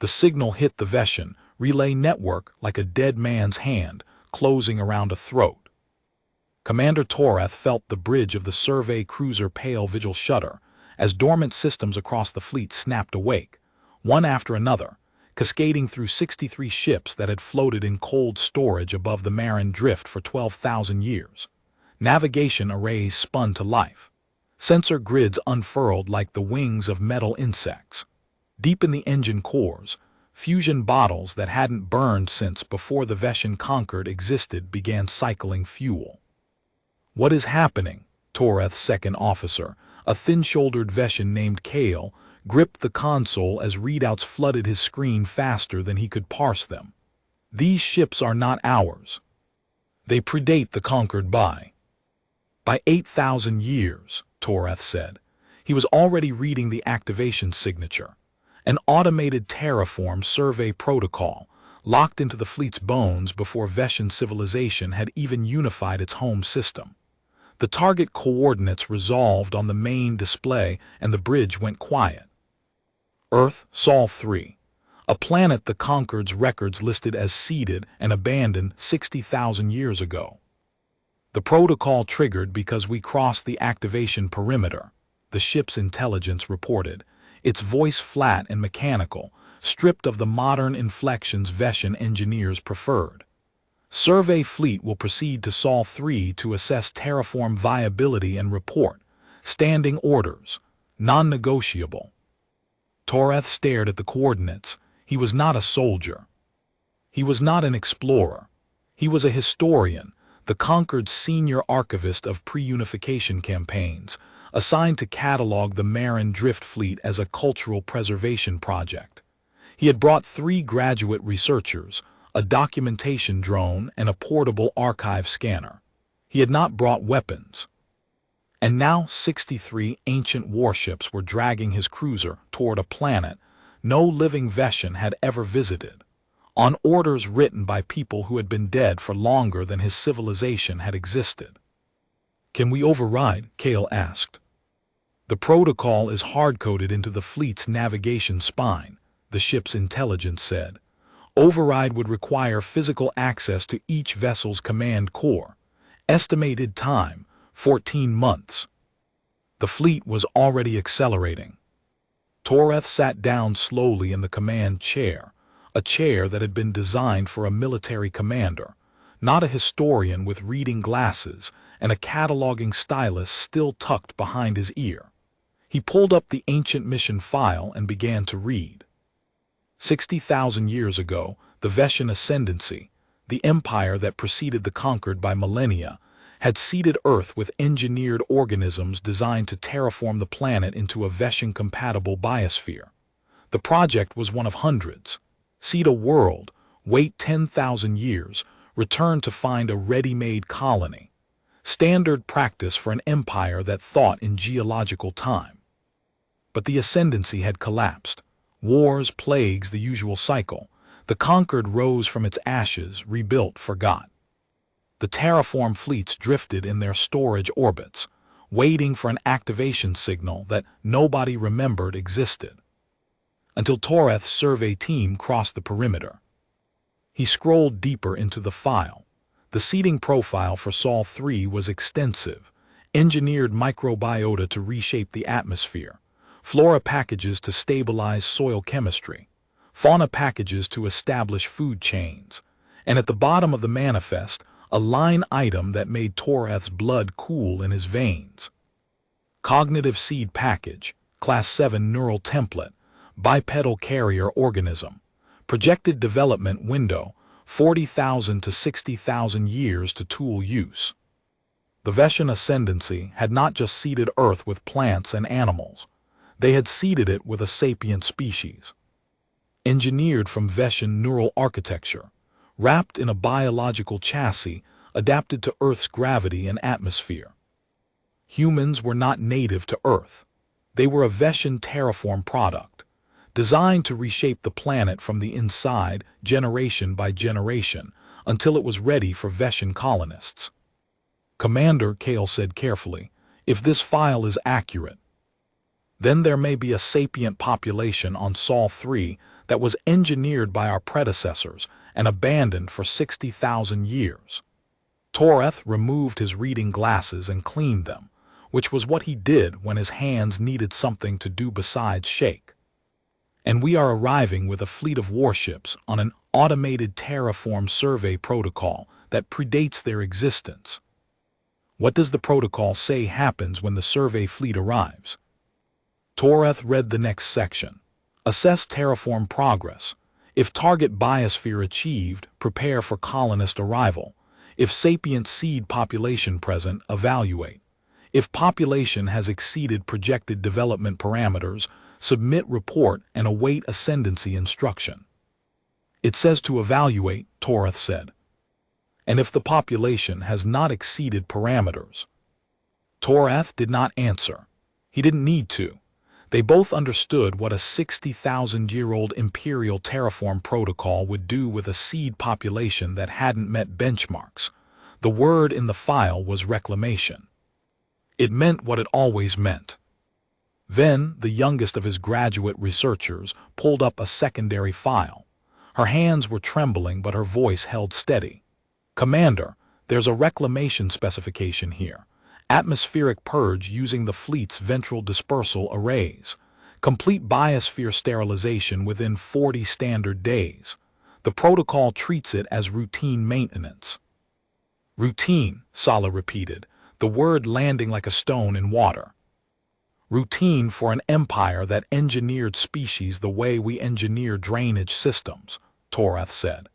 The signal hit the Veshin relay network like a dead man's hand closing around a throat. Commander Toreth felt the bridge of the survey cruiser pale vigil shudder as dormant systems across the fleet snapped awake, one after another, cascading through 63 ships that had floated in cold storage above the Marin Drift for 12,000 years. Navigation arrays spun to life. Sensor grids unfurled like the wings of metal insects. Deep in the engine cores, fusion bottles that hadn't burned since before the Veshin conquered existed began cycling fuel. "What is happening?" Toreth's second officer, a thin-shouldered Veshin named Kale, gripped the console as readouts flooded his screen faster than he could parse them. "These ships are not ours. They predate the conquered by 8,000 years, Toreth said. He was already reading the activation signature. An automated terraform survey protocol, locked into the fleet's bones before Veshin civilization had even unified its home system. The target coordinates resolved on the main display and the bridge went quiet. Earth, Sol 3. A planet the Conquered's records listed as seeded and abandoned 60,000 years ago. The protocol triggered because we crossed the activation perimeter, the ship's intelligence reported, its voice flat and mechanical, stripped of the modern inflections Veshin engineers preferred. Survey fleet will proceed to Sol 3 to assess terraform viability and report. Standing orders. Non-negotiable. Toreth stared at the coordinates. He was not a soldier. He was not an explorer. He was a historian, the Conquered's senior archivist of pre-unification campaigns, assigned to catalog the Marin Drift fleet as a cultural preservation project. He had brought 3 graduate researchers, a documentation drone, and a portable archive scanner. He had not brought weapons. And now 63 ancient warships were dragging his cruiser toward a planet no living Veshin had ever visited, on orders written by people who had been dead for longer than his civilization had existed. "Can we override?" Kale asked. "The protocol is hard-coded into the fleet's navigation spine," the ship's intelligence said. "Override would require physical access to each vessel's command core. Estimated time, 14 months. The fleet was already accelerating. Toreth sat down slowly in the command chair, a chair that had been designed for a military commander, not a historian with reading glasses and a cataloging stylus still tucked behind his ear. He pulled up the ancient mission file and began to read. 60,000 years ago, the Veshin Ascendancy, the empire that preceded the Conquered by millennia, had seeded Earth with engineered organisms designed to terraform the planet into a Veshin-compatible biosphere. The project was one of hundreds. Seed a world, wait 10,000 years, return to find a ready-made colony. Standard practice for an empire that thought in geological time. But the Ascendancy had collapsed. Wars, plagues, the usual cycle. The Conquered rose from its ashes, rebuilt, forgot. The terraform fleets drifted in their storage orbits, waiting for an activation signal that nobody remembered existed. Until Toreth's survey team crossed the perimeter. He scrolled deeper into the file. The seeding profile for Sol 3 was extensive, engineered microbiota to reshape the atmosphere, flora packages to stabilize soil chemistry, fauna packages to establish food chains, and at the bottom of the manifest, a line item that made Toreth's blood cool in his veins. Cognitive seed package, class 7 neural template, bipedal carrier organism, projected development window, 40,000 to 60,000 years to tool use. The Veshin Ascendancy had not just seeded Earth with plants and animals. They had seeded it with a sapient species. Engineered from Veshin neural architecture, wrapped in a biological chassis adapted to Earth's gravity and atmosphere. Humans were not native to Earth. They were a Veshin terraform product, designed to reshape the planet from the inside generation by generation until it was ready for Veshin colonists. "Commander," Kale said carefully, "if this file is accurate, then there may be a sapient population on Sol 3 that was engineered by our predecessors and abandoned for 60,000 years. Toreth removed his reading glasses and cleaned them, which was what he did when his hands needed something to do besides shake. And we are arriving with a fleet of warships on an automated terraform survey protocol that predates their existence. What does the protocol say happens when the survey fleet arrives? Toreth read the next section. Assess terraform progress. If target biosphere achieved, prepare for colonist arrival. If sapient seed population present, evaluate. If population has exceeded projected development parameters, submit report and await ascendancy instruction. It says to evaluate, Toreth said. And if the population has not exceeded parameters? Toreth did not answer. He didn't need to. They both understood what a 60,000-year-old imperial terraform protocol would do with a seed population that hadn't met benchmarks. The word in the file was reclamation. It meant what it always meant. Then, the youngest of his graduate researchers pulled up a secondary file. Her hands were trembling, but her voice held steady. Commander, there's a reclamation specification here. Atmospheric purge using the fleet's ventral dispersal arrays. Complete biosphere sterilization within 40 standard days. The protocol treats it as routine maintenance. Routine, Sala repeated, the word landing like a stone in water. Routine for an empire that engineered species the way we engineer drainage systems, Toreth said.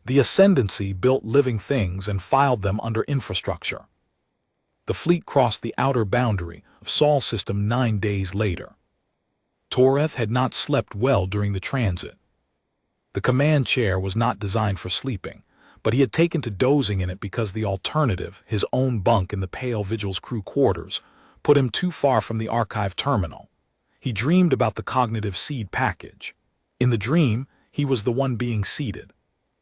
The Ascendancy built living things and filed them under infrastructure. The fleet crossed the outer boundary of Sol System 9 days later. Toreth had not slept well during the transit. The command chair was not designed for sleeping, but he had taken to dozing in it because the alternative, his own bunk in the Pale Vigil's crew quarters, put him too far from the archive terminal. He dreamed about the cognitive seed package. In the dream, he was the one being seeded,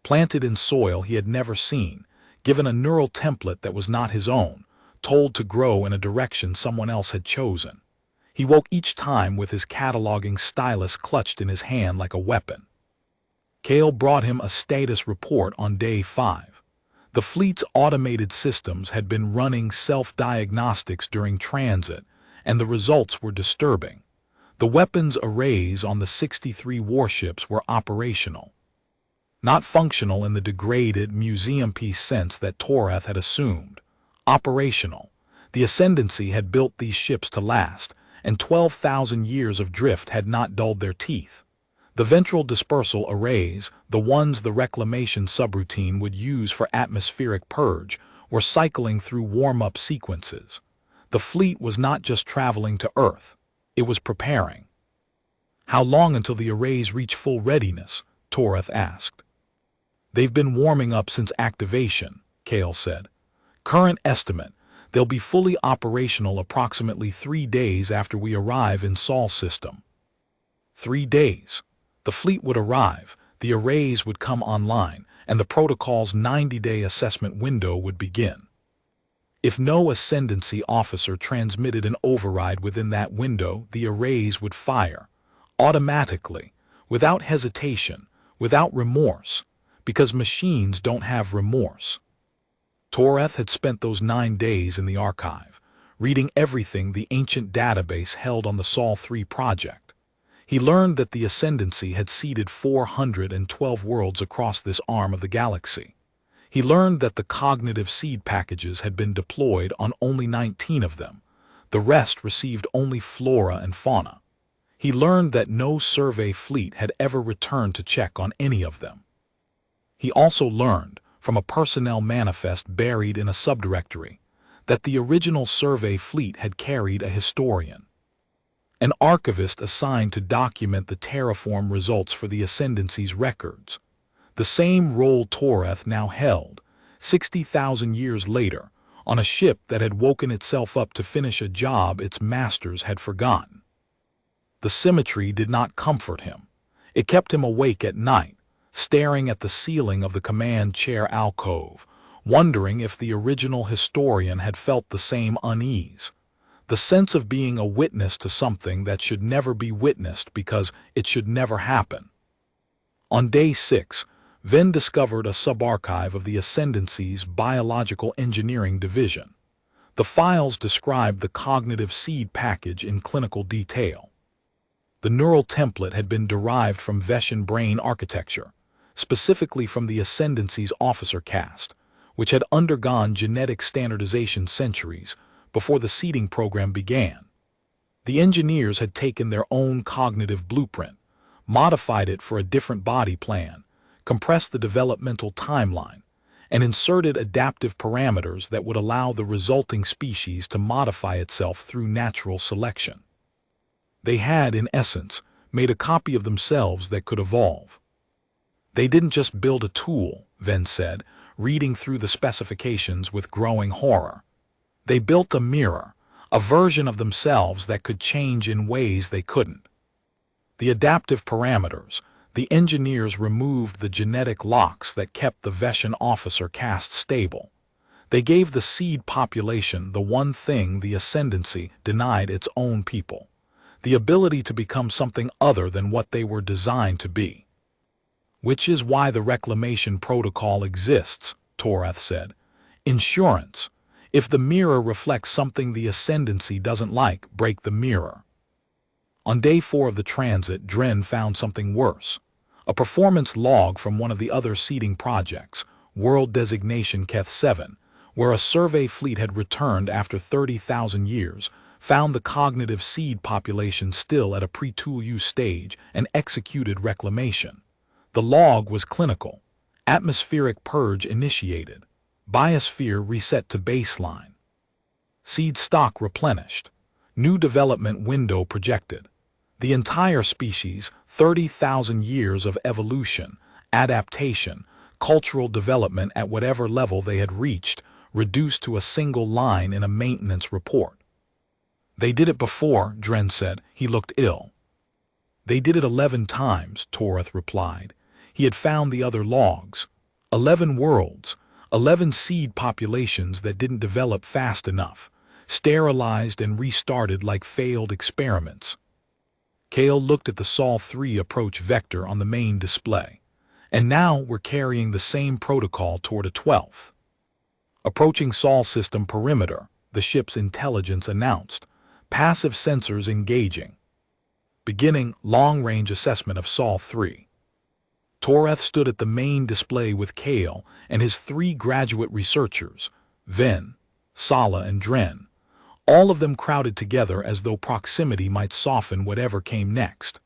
planted in soil he had never seen, given a neural template that was not his own, told to grow in a direction someone else had chosen. He woke each time with his cataloging stylus clutched in his hand like a weapon. Kale brought him a status report on day 5. The fleet's automated systems had been running self-diagnostics during transit, and the results were disturbing. The weapons arrays on the 63 warships were operational. Not functional in the degraded museum piece sense that Toreth had assumed. Operational. The Ascendancy had built these ships to last, and 12,000 years of drift had not dulled their teeth. The ventral dispersal arrays, the ones the reclamation subroutine would use for atmospheric purge, were cycling through warm-up sequences. The fleet was not just traveling to Earth, it was preparing. How long until the arrays reach full readiness? Toreth asked. They've been warming up since activation, Kale said. Current estimate, they'll be fully operational approximately 3 days after we arrive in Sol System. 3 days. The fleet would arrive, the arrays would come online, and the protocol's 90-day assessment window would begin. If no Ascendancy officer transmitted an override within that window, the arrays would fire, automatically, without hesitation, without remorse, because machines don't have remorse. Toreth had spent those 9 days in the archive, reading everything the ancient database held on the Sol 3 project. He learned that the Ascendancy had seeded 412 worlds across this arm of the galaxy. He learned that the cognitive seed packages had been deployed on only 19 of them. The rest received only flora and fauna. He learned that no survey fleet had ever returned to check on any of them. He also learned, from a personnel manifest buried in a subdirectory, that the original survey fleet had carried a historian, an archivist assigned to document the terraform results for the Ascendancy's records. The same role Toreth now held, 60,000 years later, on a ship that had woken itself up to finish a job its masters had forgotten. The symmetry did not comfort him. It kept him awake at night, staring at the ceiling of the command chair alcove, wondering if the original historian had felt the same unease. The sense of being a witness to something that should never be witnessed because it should never happen. On day 6, Venn discovered a subarchive of the Ascendancy's Biological Engineering Division. The files described the cognitive seed package in clinical detail. The neural template had been derived from Veshan brain architecture, specifically from the Ascendancy's officer caste, which had undergone genetic standardization centuries before the seeding program began. The engineers had taken their own cognitive blueprint, modified it for a different body plan, compressed the developmental timeline, and inserted adaptive parameters that would allow the resulting species to modify itself through natural selection. They had, in essence, made a copy of themselves that could evolve. They didn't just build a tool, Venn said, reading through the specifications with growing horror. They built a mirror, a version of themselves that could change in ways they couldn't. The adaptive parameters, the engineers removed the genetic locks that kept the Veshan officer caste stable. They gave the seed population the one thing the Ascendancy denied its own people: the ability to become something other than what they were designed to be. Which is why the reclamation protocol exists, Torath said. Insurance. If the mirror reflects something the Ascendancy doesn't like, break the mirror. On day 4 of the transit, Dren found something worse. A performance log from one of the other seeding projects, World Designation Keth 7, where a survey fleet had returned after 30,000 years, found the cognitive seed population still at a pre-tool use stage and executed reclamation. The log was clinical. Atmospheric purge initiated. Biosphere reset to baseline. Seed stock replenished. New development window projected. The entire species, 30,000 years of evolution, adaptation, cultural development at whatever level they had reached, reduced to a single line in a maintenance report. They did it before, Dren said. He looked ill. They did it 11 times, Torath replied. He had found the other logs. 11 worlds, 11 seed populations that didn't develop fast enough, sterilized and restarted like failed experiments. Kale looked at the Sol 3 approach vector on the main display. And now we're carrying the same protocol toward a 12th. Approaching Sol system perimeter, the ship's intelligence announced. Passive sensors engaging. Beginning long-range assessment of Sol 3. Torath stood at the main display with Kale and his 3 graduate researchers, Venn, Sala, and Dren. All of them crowded together as though proximity might soften whatever came next.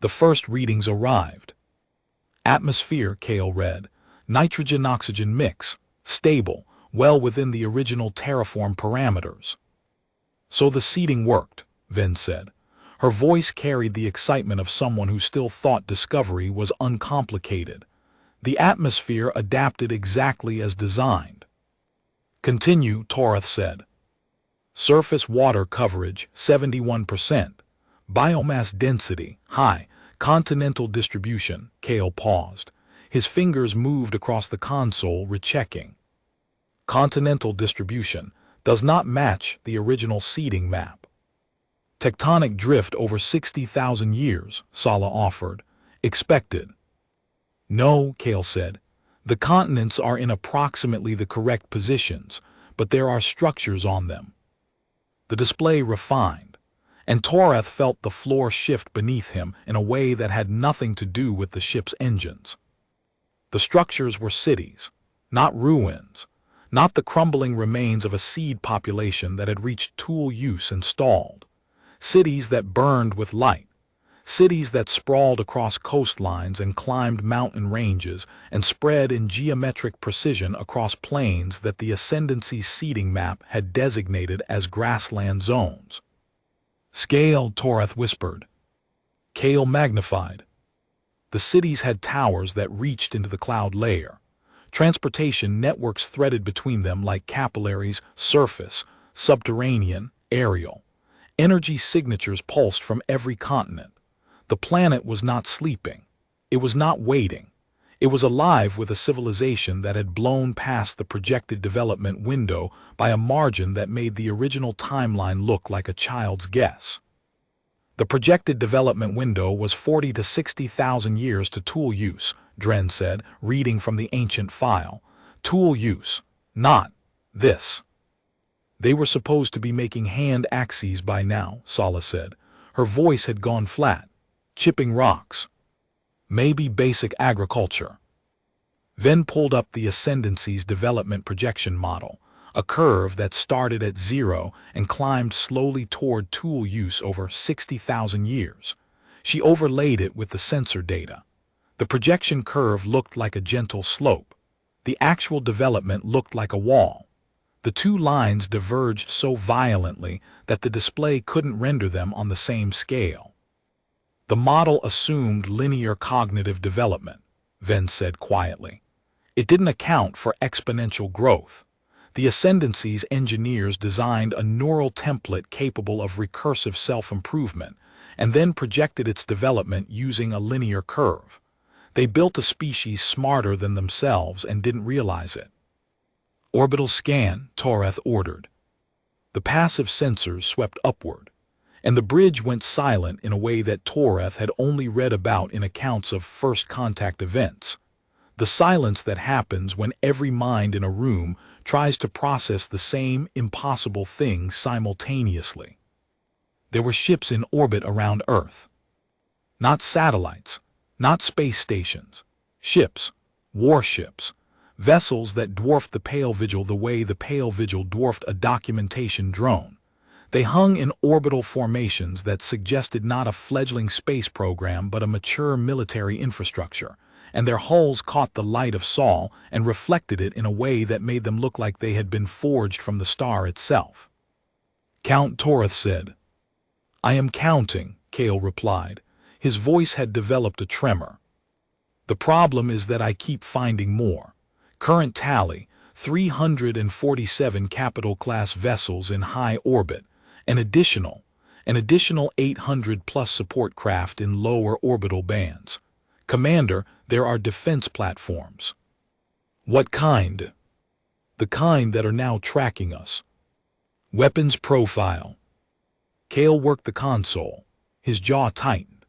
The first readings arrived. Atmosphere, Kale read. Nitrogen-oxygen mix. Stable, well within the original terraform parameters. So the seeding worked, Venn said. Her voice carried the excitement of someone who still thought discovery was uncomplicated. The atmosphere adapted exactly as designed. Continue, Torath said. Surface water coverage, 71%. Biomass density, high. Continental distribution, Kale paused. His fingers moved across the console, rechecking. Continental distribution does not match the original seeding map. Tectonic drift over 60,000 years, Sala offered. Expected. No, Kale said. The continents are in approximately the correct positions, but there are structures on them. The display refined, and Torath felt the floor shift beneath him in a way that had nothing to do with the ship's engines. The structures were cities, not ruins, not the crumbling remains of a seed population that had reached tool use and stalled. Cities that burned with light, cities that sprawled across coastlines and climbed mountain ranges and spread in geometric precision across plains that the Ascendancy's seeding map had designated as grassland zones. Scale, Torath whispered. Kale magnified. The cities had towers that reached into the cloud layer. Transportation networks threaded between them like capillaries, surface, subterranean, aerial. Energy signatures pulsed from every continent. The planet was not sleeping. It was not waiting. It was alive with a civilization that had blown past the projected development window by a margin that made the original timeline look like a child's guess. The projected development window was 40 to 60,000 years to tool use, Dren said, reading from the ancient file. Tool use, not this. They were supposed to be making hand axes by now, Sala said. Her voice had gone flat. Chipping rocks. Maybe basic agriculture. Ven pulled up the Ascendancy's development projection model, a curve that started at 0 and climbed slowly toward tool use over 60,000 years. She overlaid it with the sensor data. The projection curve looked like a gentle slope. The actual development looked like a wall. The two lines diverged so violently that the display couldn't render them on the same scale. The model assumed linear cognitive development, Ven said quietly. It didn't account for exponential growth. The Ascendancy's engineers designed a neural template capable of recursive self-improvement and then projected its development using a linear curve. They built a species smarter than themselves and didn't realize it. Orbital scan, Toreth ordered. The passive sensors swept upward, and the bridge went silent in a way that Toreth had only read about in accounts of first contact events. The silence that happens when every mind in a room tries to process the same impossible thing simultaneously. There were ships in orbit around Earth. Not satellites, not space stations. Ships, warships, vessels that dwarfed the Pale Vigil the way the Pale Vigil dwarfed a documentation drone. They hung in orbital formations that suggested not a fledgling space program but a mature military infrastructure, and their hulls caught the light of Sol and reflected it in a way that made them look like they had been forged from the star itself. Count Toreth said. I am counting, Kale replied. His voice had developed a tremor. The problem is that I keep finding more. Current tally, 347 capital-class vessels in high orbit, an additional 800-plus support craft in lower orbital bands. Commander, there are defense platforms. What kind? The kind that are now tracking us. Weapons profile. Kale worked the console. His jaw tightened.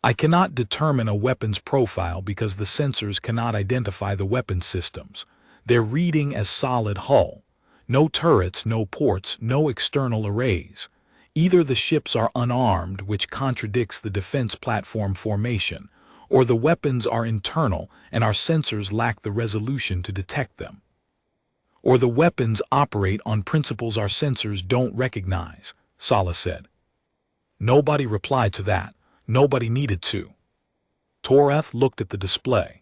I cannot determine a weapons profile because the sensors cannot identify the weapon systems. They're reading as solid hull. No turrets, no ports, no external arrays. Either the ships are unarmed, which contradicts the defense platform formation, or the weapons are internal and our sensors lack the resolution to detect them. Or the weapons operate on principles our sensors don't recognize, Sala said. Nobody replied to that. Nobody needed to. Toreth looked at the display.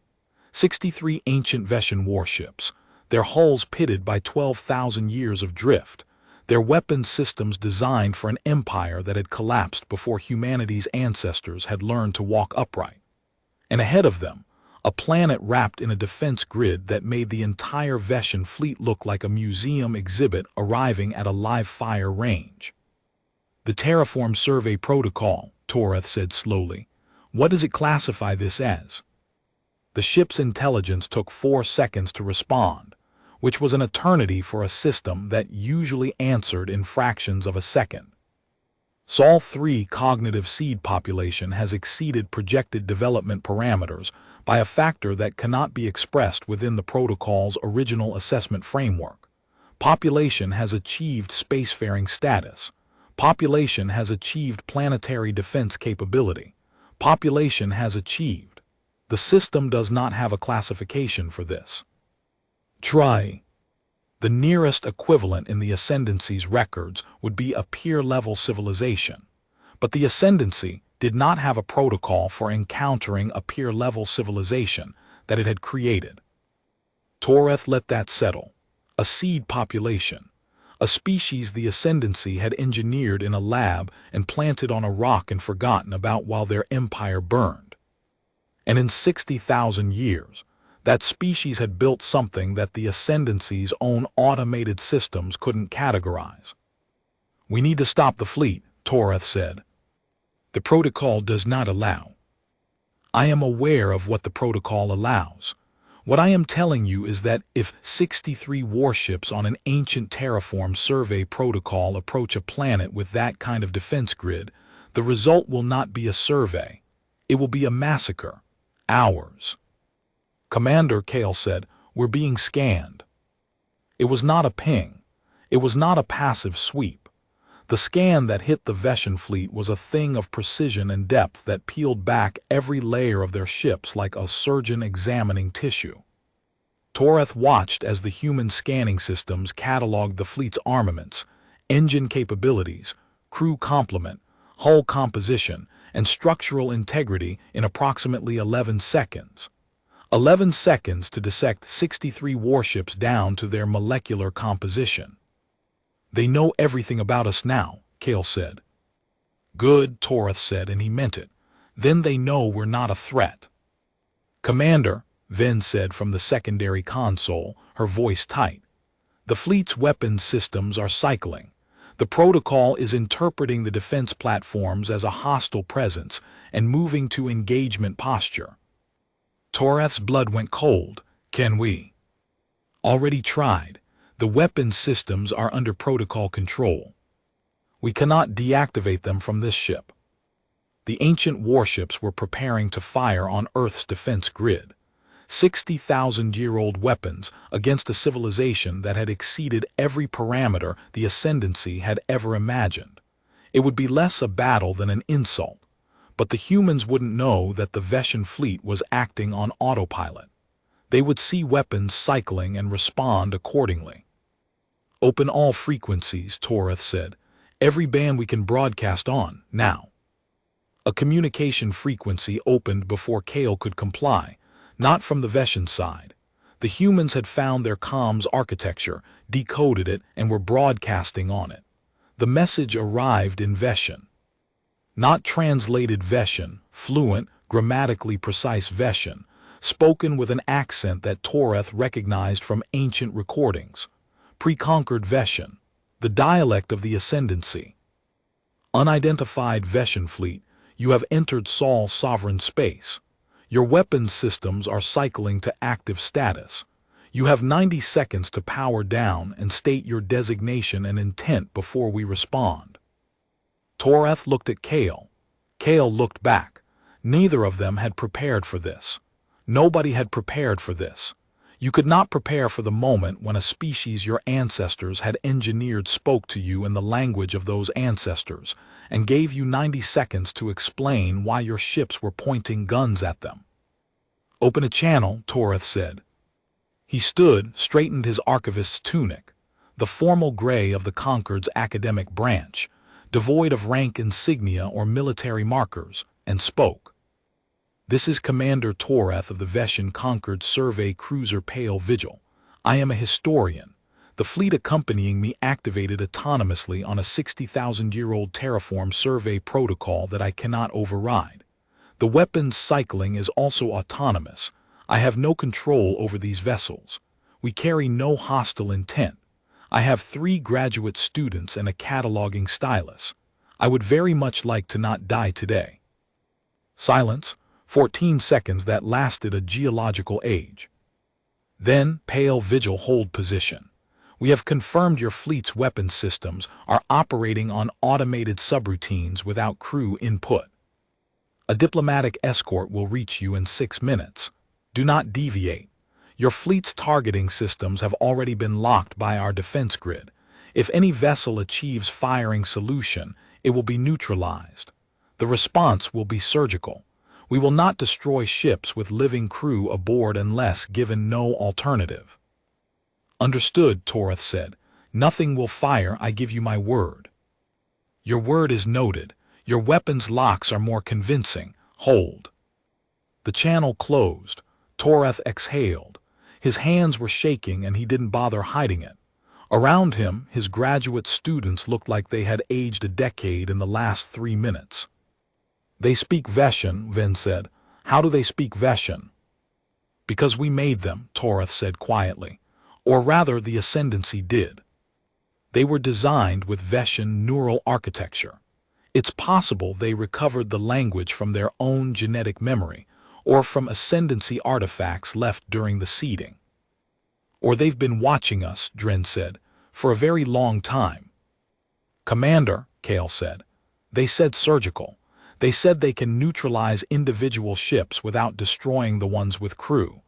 63 ancient Veshan warships, their hulls pitted by 12,000 years of drift, their weapons systems designed for an empire that had collapsed before humanity's ancestors had learned to walk upright. And ahead of them, a planet wrapped in a defense grid that made the entire Veshan fleet look like a museum exhibit arriving at a live-fire range. The terraform survey protocol, Toreth said slowly. What does it classify this as? The ship's intelligence took 4 seconds to respond, which was an eternity for a system that usually answered in fractions of a second. Sol 3 cognitive seed population has exceeded projected development parameters by a factor that cannot be expressed within the protocol's original assessment framework. Population has achieved spacefaring status. Population has achieved planetary defense capability. Population has achieved. The system does not have a classification for this. Try. The nearest equivalent in the Ascendancy's records would be a peer-level civilization, but the Ascendancy did not have a protocol for encountering a peer-level civilization that it had created. Toreth let that settle. A seed population. A species the Ascendancy had engineered in a lab and planted on a rock and forgotten about while their empire burned. And in 60,000 years, that species had built something that the Ascendancy's own automated systems couldn't categorize. We need to stop the fleet, Toreth said. The protocol does not allow. I am aware of what the protocol allows. What I am telling you is that if 63 warships on an ancient terraform survey protocol approach a planet with that kind of defense grid, The result will not be a survey. It will be a massacre. Ours. Commander, Kale said, we're being scanned. It was not a ping. It was not a passive sweep. The scan that hit the Veshan fleet was a thing of precision and depth that peeled back every layer of their ships like a surgeon examining tissue. Toreth watched as the human scanning systems cataloged the fleet's armaments, engine capabilities, crew complement, hull composition, and structural integrity in approximately 11 seconds. 11 seconds to dissect 63 warships down to their molecular composition. They know everything about us now, Kale said. Good, Toreth said, and he meant it. Then they know we're not a threat. Commander, Ven said from the secondary console, her voice tight. The fleet's weapons systems are cycling. The protocol is interpreting the defense platforms as a hostile presence and moving to engagement posture. Toreth's blood went cold. Can we? Already tried. The weapons systems are under protocol control. We cannot deactivate them from this ship. The ancient warships were preparing to fire on Earth's defense grid. 60,000-year-old weapons against a civilization that had exceeded every parameter the Ascendancy had ever imagined. It would be less a battle than an insult, but the humans wouldn't know that the Veshan fleet was acting on autopilot. They would see weapons cycling and respond accordingly. Open all frequencies, Toreth said. Every band we can broadcast on, now. A communication frequency opened before Kale could comply, not from the Veshan side. The humans had found their comms architecture, decoded it, and were broadcasting on it. The message arrived in Veshan. Not translated Veshan, fluent, grammatically precise Veshan, spoken with an accent that Toreth recognized from ancient recordings. Pre-conquered Veshan, the dialect of the Ascendancy. Unidentified Veshan fleet, you have entered Sol's sovereign space. Your weapons systems are cycling to active status. You have 90 seconds to power down and state your designation and intent before we respond. Toreth looked at Kale. Kale looked back. Neither of them had prepared for this. Nobody had prepared for this. You could not prepare for the moment when a species your ancestors had engineered spoke to you in the language of those ancestors and gave you 90 seconds to explain why your ships were pointing guns at them. Open a channel, Toreth said. He stood, straightened his archivist's tunic, the formal gray of the Concord's academic branch, devoid of rank insignia or military markers, and spoke. This is Commander Toreth of the Veshan Concord Survey Cruiser Pale Vigil. I am a historian. The fleet accompanying me activated autonomously on a 60,000-year-old terraform survey protocol that I cannot override. The weapons cycling is also autonomous. I have no control over these vessels. We carry no hostile intent. I have 3 graduate students and a cataloging stylus. I would very much like to not die today. Silence. 14 seconds that lasted a geological age. Then, Pale Vigil, hold position. We have confirmed your fleet's weapons systems are operating on automated subroutines without crew input. A diplomatic escort will reach you in 6 minutes. Do not deviate. Your fleet's targeting systems have already been locked by our defense grid. If any vessel achieves firing solution, it will be neutralized. The response will be surgical. We will not destroy ships with living crew aboard unless given no alternative. Understood, Toreth said. Nothing will fire, I give you my word. Your word is noted. Your weapons locks are more convincing. Hold. The channel closed. Toreth exhaled. His hands were shaking and he didn't bother hiding it. Around him, his graduate students looked like they had aged a decade in the last 3 minutes. They speak Veshan, Ven said. How do they speak Veshan? Because we made them, Toreth said quietly. Or rather, the Ascendancy did. They were designed with Veshan neural architecture. It's possible they recovered the language from their own genetic memory, or from Ascendancy artifacts left during the seeding. Or they've been watching us, Dren said, for a very long time. Commander, Kale said. They said surgical. They said they can neutralize individual ships without destroying the ones with crew.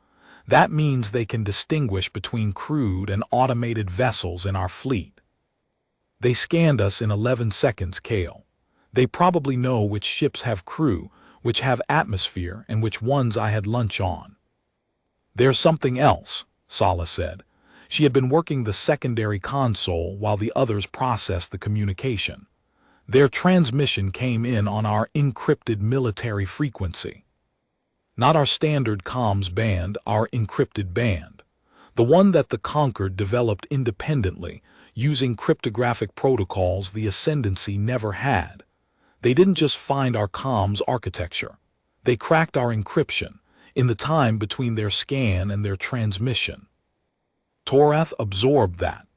That means they can distinguish between crewed and automated vessels in our fleet. They scanned us in 11 seconds, Kale. They probably know which ships have crew, which have atmosphere, and which ones I had lunch on. There's something else, Sala said. She had been working the secondary console while the others processed the communication. Their transmission came in on our encrypted military frequency. Not our standard comms band, our encrypted band. The one that the Conquered developed independently, using cryptographic protocols the Ascendancy never had. They didn't just find our comms architecture. They cracked our encryption, in the time between their scan and their transmission. Torath absorbed that.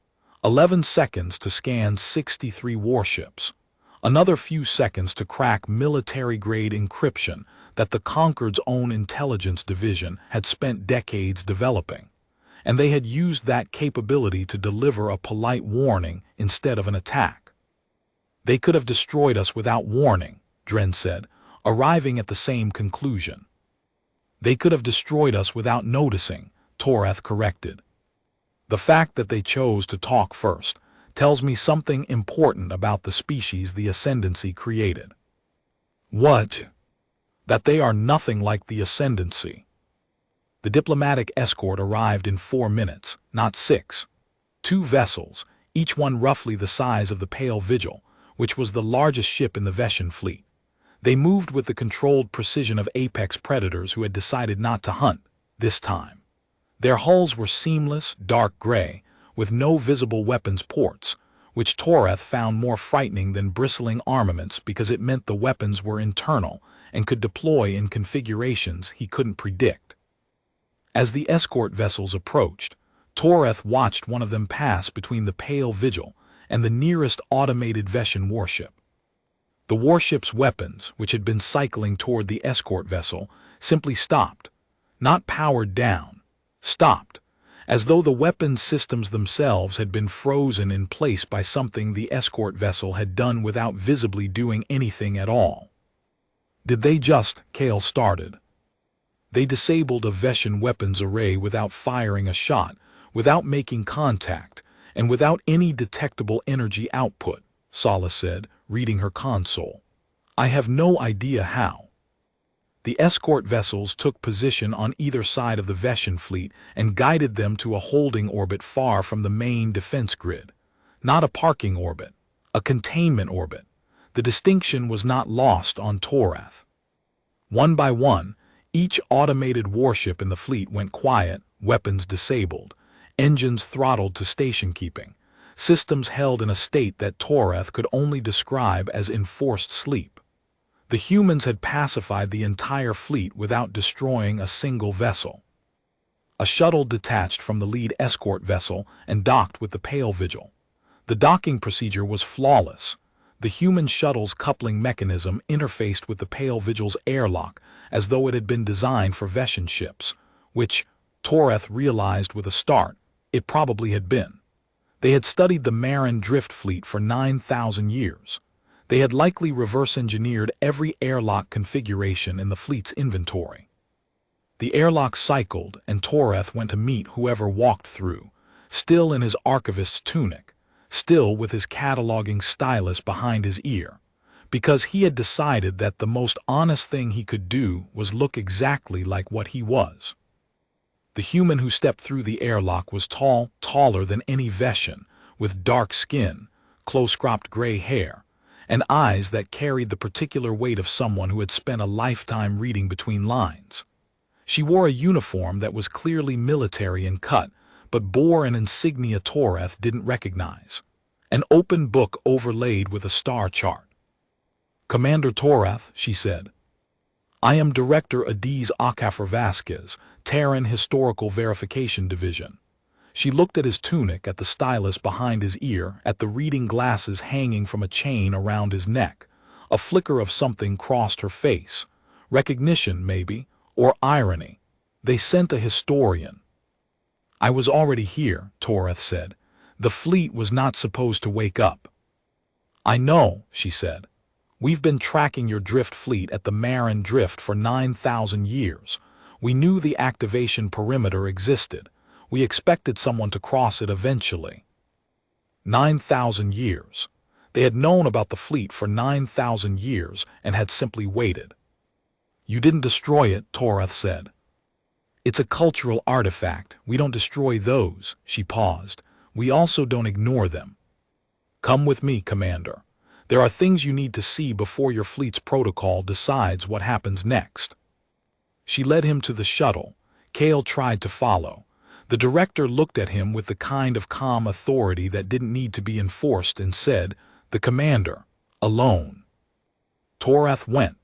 11 seconds to scan 63 warships. Another few seconds to crack military-grade encryption that the Conquered's own intelligence division had spent decades developing. And they had used that capability to deliver a polite warning instead of an attack. They could have destroyed us without warning, Dren said, arriving at the same conclusion. They could have destroyed us without noticing, Torath corrected. The fact that they chose to talk first tells me something important about the species the Ascendancy created. What? That they are nothing like the Ascendancy. The diplomatic escort arrived in 4 minutes, not 6. 2 vessels, each one roughly the size of the Pale Vigil, which was the largest ship in the Veshan fleet. They moved with the controlled precision of apex predators who had decided not to hunt, this time. Their hulls were seamless, dark gray, with no visible weapons ports, which Torath found more frightening than bristling armaments because it meant the weapons were internal and could deploy in configurations he couldn't predict. As the escort vessels approached, Torath watched one of them pass between the Pale Vigil and the nearest automated Veshan warship. The warship's weapons, which had been cycling toward the escort vessel, simply stopped. Not powered down. Stopped. As though the weapons systems themselves had been frozen in place by something the escort vessel had done without visibly doing anything at all. Did they just, Kale started. They disabled a Veshan weapons array without firing a shot, without making contact, and without any detectable energy output, Sala said, reading her console. I have no idea how. The escort vessels took position on either side of the Veshan fleet and guided them to a holding orbit far from the main defense grid. Not a parking orbit, a containment orbit. The distinction was not lost on Torath. One by one, each automated warship in the fleet went quiet, weapons disabled, engines throttled to station keeping, systems held in a state that Torath could only describe as enforced sleep. The humans had pacified the entire fleet without destroying a single vessel. A shuttle detached from the lead escort vessel and docked with the Pale Vigil. The docking procedure was flawless. The human shuttle's coupling mechanism interfaced with the Pale Vigil's airlock as though it had been designed for Veshan ships, which, Torath realized with a start, it probably had been. They had studied the Marin drift fleet for 9,000 years. They had likely reverse-engineered every airlock configuration in the fleet's inventory. The airlock cycled, and Torath went to meet whoever walked through, still in his archivist's tunic, still with his cataloging stylus behind his ear, because he had decided that the most honest thing he could do was look exactly like what he was. The human who stepped through the airlock was tall, taller than any Veshan, with dark skin, close-cropped gray hair, and eyes that carried the particular weight of someone who had spent a lifetime reading between lines. She wore a uniform that was clearly military in cut, but bore an insignia Torath didn't recognize. An open book overlaid with a star chart. "Commander Torath," she said. "I am Director Adiz Akafar Vasquez, Terran Historical Verification Division." She looked at his tunic, at the stylus behind his ear, at the reading glasses hanging from a chain around his neck. A flicker of something crossed her face. Recognition, maybe, or irony. They sent a historian. "I was already here," Torath said. "The fleet was not supposed to wake up." "I know," she said. "We've been tracking your drift fleet at the Marin Drift for 9,000 years. We knew the activation perimeter existed. We expected someone to cross it eventually." 9,000 years. They had known about the fleet for 9,000 years and had simply waited. "You didn't destroy it," Toreth said. "It's a cultural artifact. We don't destroy those." She paused. "We also don't ignore them. Come with me, Commander. There are things you need to see before your fleet's protocol decides what happens next." She led him to the shuttle. Kale tried to follow. The director looked at him with the kind of calm authority that didn't need to be enforced and said, "The Commander, alone." Toreth went.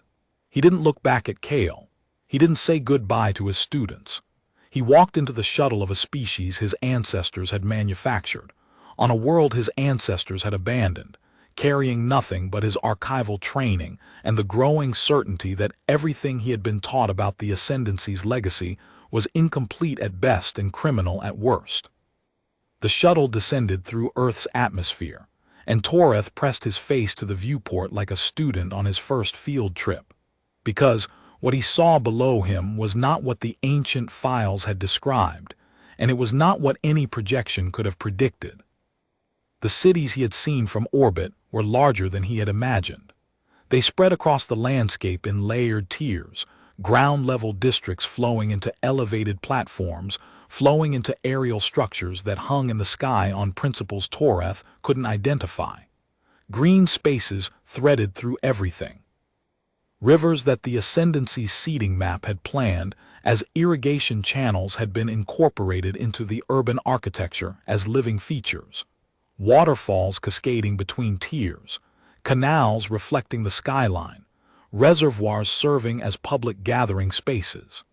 He didn't look back at Kale. He didn't say goodbye to his students. He walked into the shuttle of a species his ancestors had manufactured, on a world his ancestors had abandoned, carrying nothing but his archival training and the growing certainty that everything he had been taught about the Ascendancy's legacy was incomplete at best and criminal at worst. The shuttle descended through Earth's atmosphere, and Toreth pressed his face to the viewport like a student on his first field trip, because what he saw below him was not what the ancient files had described, and it was not what any projection could have predicted. The cities he had seen from orbit were larger than he had imagined. They spread across the landscape in layered tiers, ground-level districts flowing into elevated platforms, flowing into aerial structures that hung in the sky on principles Toreth couldn't identify. Green spaces threaded through everything. Rivers that the Ascendancy's seeding map had planned as irrigation channels had been incorporated into the urban architecture as living features. Waterfalls cascading between tiers, canals reflecting the skyline, reservoirs serving as public gathering spaces.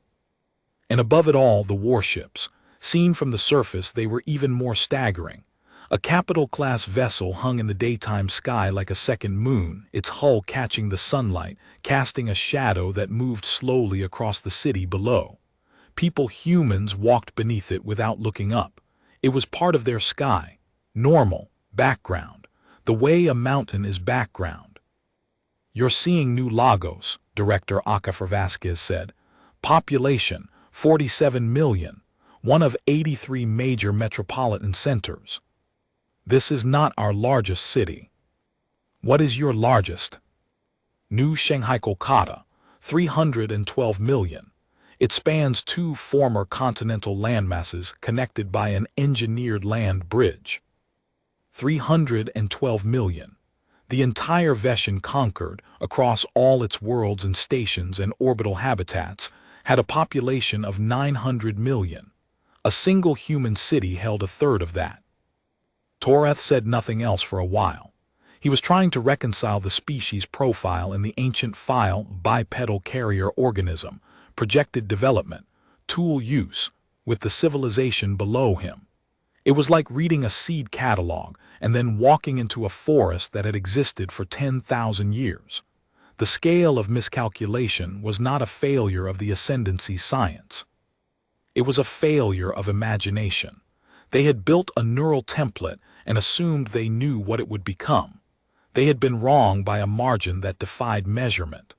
And above it all, the warships. Seen from the surface, they were even more staggering. A capital-class vessel hung in the daytime sky like a second moon, its hull catching the sunlight, casting a shadow that moved slowly across the city below. Humans walked beneath it without looking up. It was part of their sky. Normal, background, the way a mountain is background. "You're seeing New Lagos," Director Akafor Vasquez said. "Population, 47 million, one of 83 major metropolitan centers. This is not our largest city." "What is your largest?" "New Shanghai Kolkata, 312 million. It spans two former continental landmasses connected by an engineered land bridge. 312 million. The entire Veshan conquered, across all its worlds and stations and orbital habitats, had a population of 900 million. A single human city held a third of that." Toreth said nothing else for a while. He was trying to reconcile the species profile in the ancient file bipedal carrier organism, projected development, tool use, with the civilization below him. It was like reading a seed catalog and then walking into a forest that had existed for 10,000 years. The scale of miscalculation was not a failure of the Ascendancy's science. It was a failure of imagination. They had built a neural template and assumed they knew what it would become. They had been wrong by a margin that defied measurement.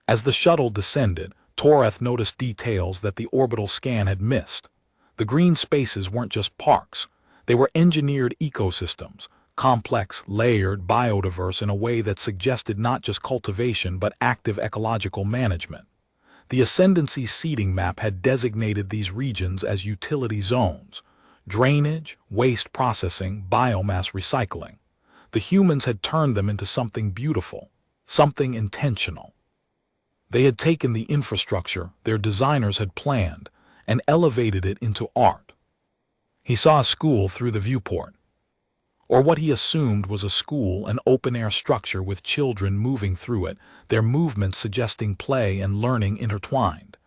As the shuttle descended, Toreth noticed details that the orbital scan had missed. The green spaces weren't just parks. They were engineered ecosystems, complex, layered, biodiverse in a way that suggested not just cultivation but active ecological management. The Ascendancy's seeding map had designated these regions as utility zones: drainage, waste processing, biomass recycling. The humans had turned them into something beautiful, something intentional. They had taken the infrastructure their designers had planned and elevated it into art. He saw a school through the viewport, or what he assumed was a school, an open-air structure with children moving through it, their movements suggesting play and learning intertwined.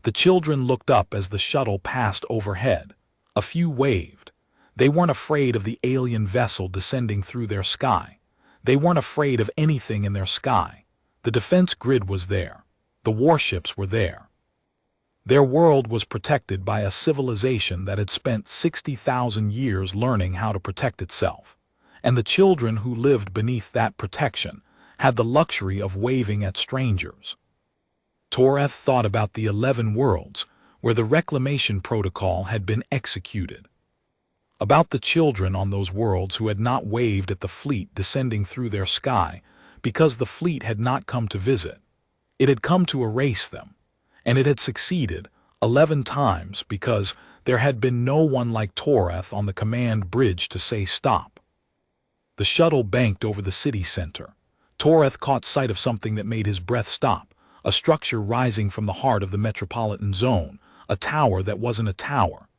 The children looked up as the shuttle passed overhead. A few waved. They weren't afraid of the alien vessel descending through their sky. They weren't afraid of anything in their sky. The defense grid was there. The warships were there. Their world was protected by a civilization that had spent 60,000 years learning how to protect itself. And the children who lived beneath that protection had the luxury of waving at strangers. Toreth thought about the 11 worlds where the reclamation protocol had been executed. About the children on those worlds who had not waved at the fleet descending through their sky because the fleet had not come to visit. It had come to erase them, and it had succeeded 11 times because there had been no one like Toreth on the command bridge to say stop. The shuttle banked over the city center. Toreth caught sight of something that made his breath stop, a structure rising from the heart of the metropolitan zone, a tower that wasn't a tower.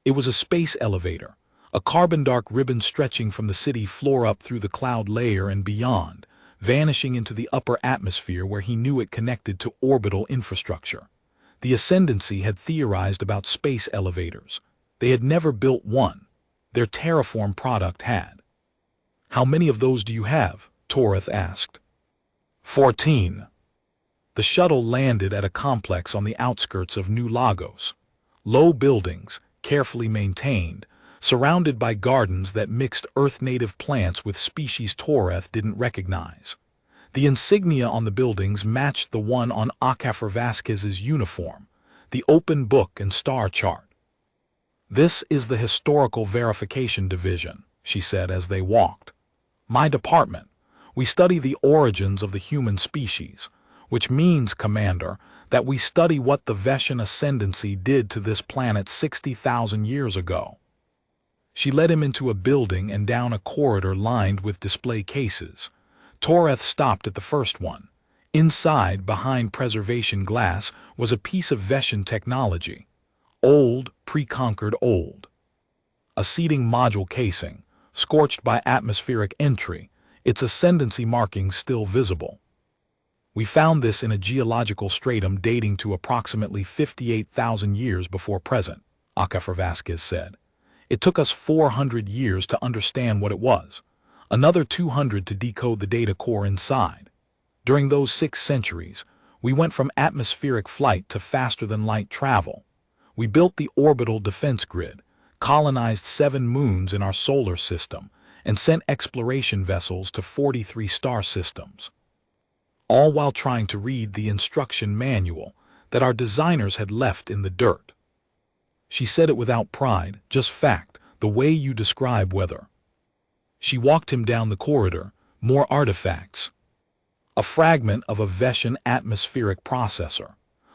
It was a space elevator, a carbon-dark ribbon stretching from the city floor up through the cloud layer and beyond, vanishing into the upper atmosphere where he knew it connected to orbital infrastructure. The Ascendancy had theorized about space elevators. They had never built one. Their terraform product had. "How many of those do you have?" Toreth asked. 14. The shuttle landed at a complex on the outskirts of New Lagos. Low buildings, carefully maintained, surrounded by gardens that mixed Earth-native plants with species Toreth didn't recognize. The insignia on the buildings matched the one on Acafer Vasquez's uniform, the open book and star chart. "This is the Historical Verification Division," she said as they walked. "My department. We study the origins of the human species, which means, Commander, that we study what the Veshan Ascendancy did to this planet 60,000 years ago." She led him into a building and down a corridor lined with display cases. Toreth stopped at the first one. Inside, behind preservation glass, was a piece of Veshan technology. Old, pre-conquered old. A seating module casing, scorched by atmospheric entry, its ascendancy markings still visible. "We found this in a geological stratum dating to approximately 58,000 years before present," Acafer Vasquez said. "It took us 400 years to understand what it was, another 200 to decode the data core inside. During those 6 centuries, we went from atmospheric flight to faster-than-light travel. We built the orbital defense grid, colonized 7 moons in our solar system, and sent exploration vessels to 43 star systems. All while trying to read the instruction manual that our designers had left in the dirt." She said it without pride, just fact, the way you describe weather. She walked him down the corridor, more artifacts. A fragment of a Veshan atmospheric processor,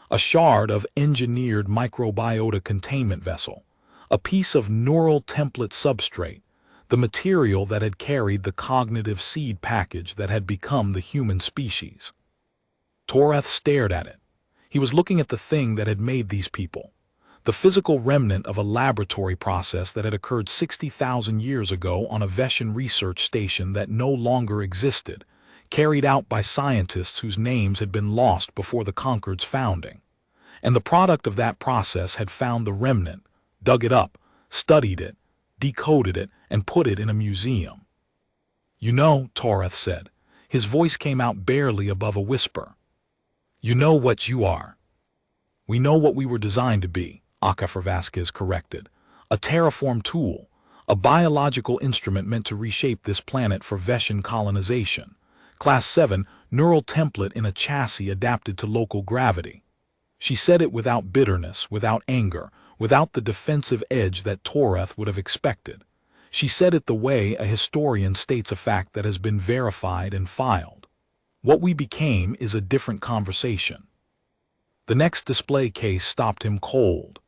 a shard of engineered microbiota containment vessel, a piece of neural template substrate, the material that had carried the cognitive seed package that had become the human species. Toreth stared at it. He was looking at the thing that had made these people, the physical remnant of a laboratory process that had occurred 60,000 years ago on a Veshan research station that no longer existed, carried out by scientists whose names had been lost before the Concord's founding. And the product of that process had found the remnant, dug it up, studied it, decoded it, and put it in a museum. "You know," Toreth said. His voice came out barely above a whisper. "You know what you are." "We know what we were designed to be," Acafer Vasquez corrected. "A terraform tool, a biological instrument meant to reshape this planet for Veshan colonization. Class 7, neural template in a chassis adapted to local gravity." She said it without bitterness, without anger, without the defensive edge that Toreth would have expected. She said it the way a historian states a fact that has been verified and filed. What we became is a different conversation. The next display case stopped him cold.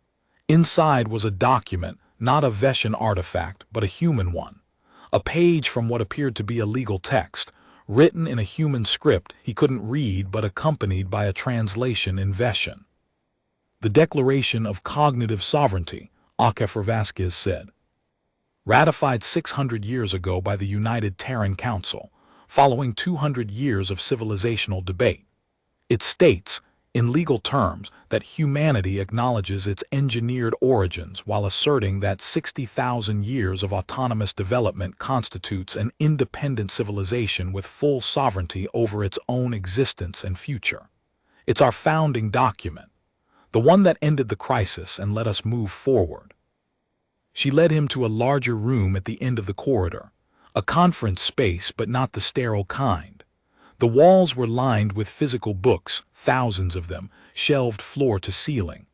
Inside was a document, not a Veshan artifact, but a human one. A page from what appeared to be a legal text, written in a human script he couldn't read but accompanied by a translation in Veshan. "The Declaration of Cognitive Sovereignty," Acafer Vasquez said. "Ratified 600 years ago by the United Terran Council, following 200 years of civilizational debate. It states, in legal terms, that humanity acknowledges its engineered origins while asserting that 60,000 years of autonomous development constitutes an independent civilization with full sovereignty over its own existence and future. It's our founding document, the one that ended the crisis and let us move forward." She led him to a larger room at the end of the corridor, a conference space but not the sterile kind. The walls were lined with physical books, thousands of them, shelved floor to ceiling.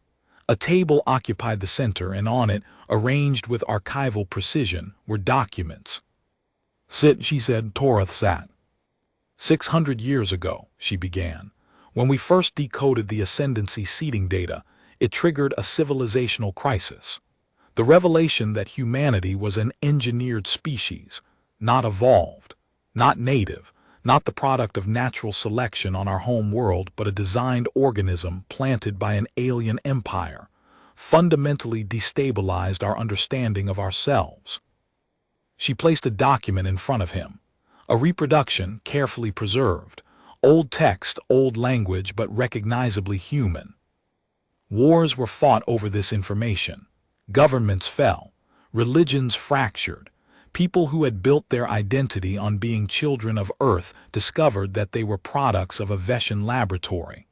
A table occupied the center, and on it, arranged with archival precision, were documents. "Sit," she said. Torath sat. 600 years ago, she began. When we first decoded the ascendancy seeding data, it triggered a civilizational crisis. The revelation that humanity was an engineered species, not evolved, not native, not the product of natural selection on our home world, but a designed organism planted by an alien empire, fundamentally destabilized our understanding of ourselves. She placed a document in front of him, a reproduction carefully preserved, old text, old language, but recognizably human. Wars were fought over this information. Governments fell. Religions fractured. People who had built their identity on being children of Earth discovered that they were products of a Veshan laboratory.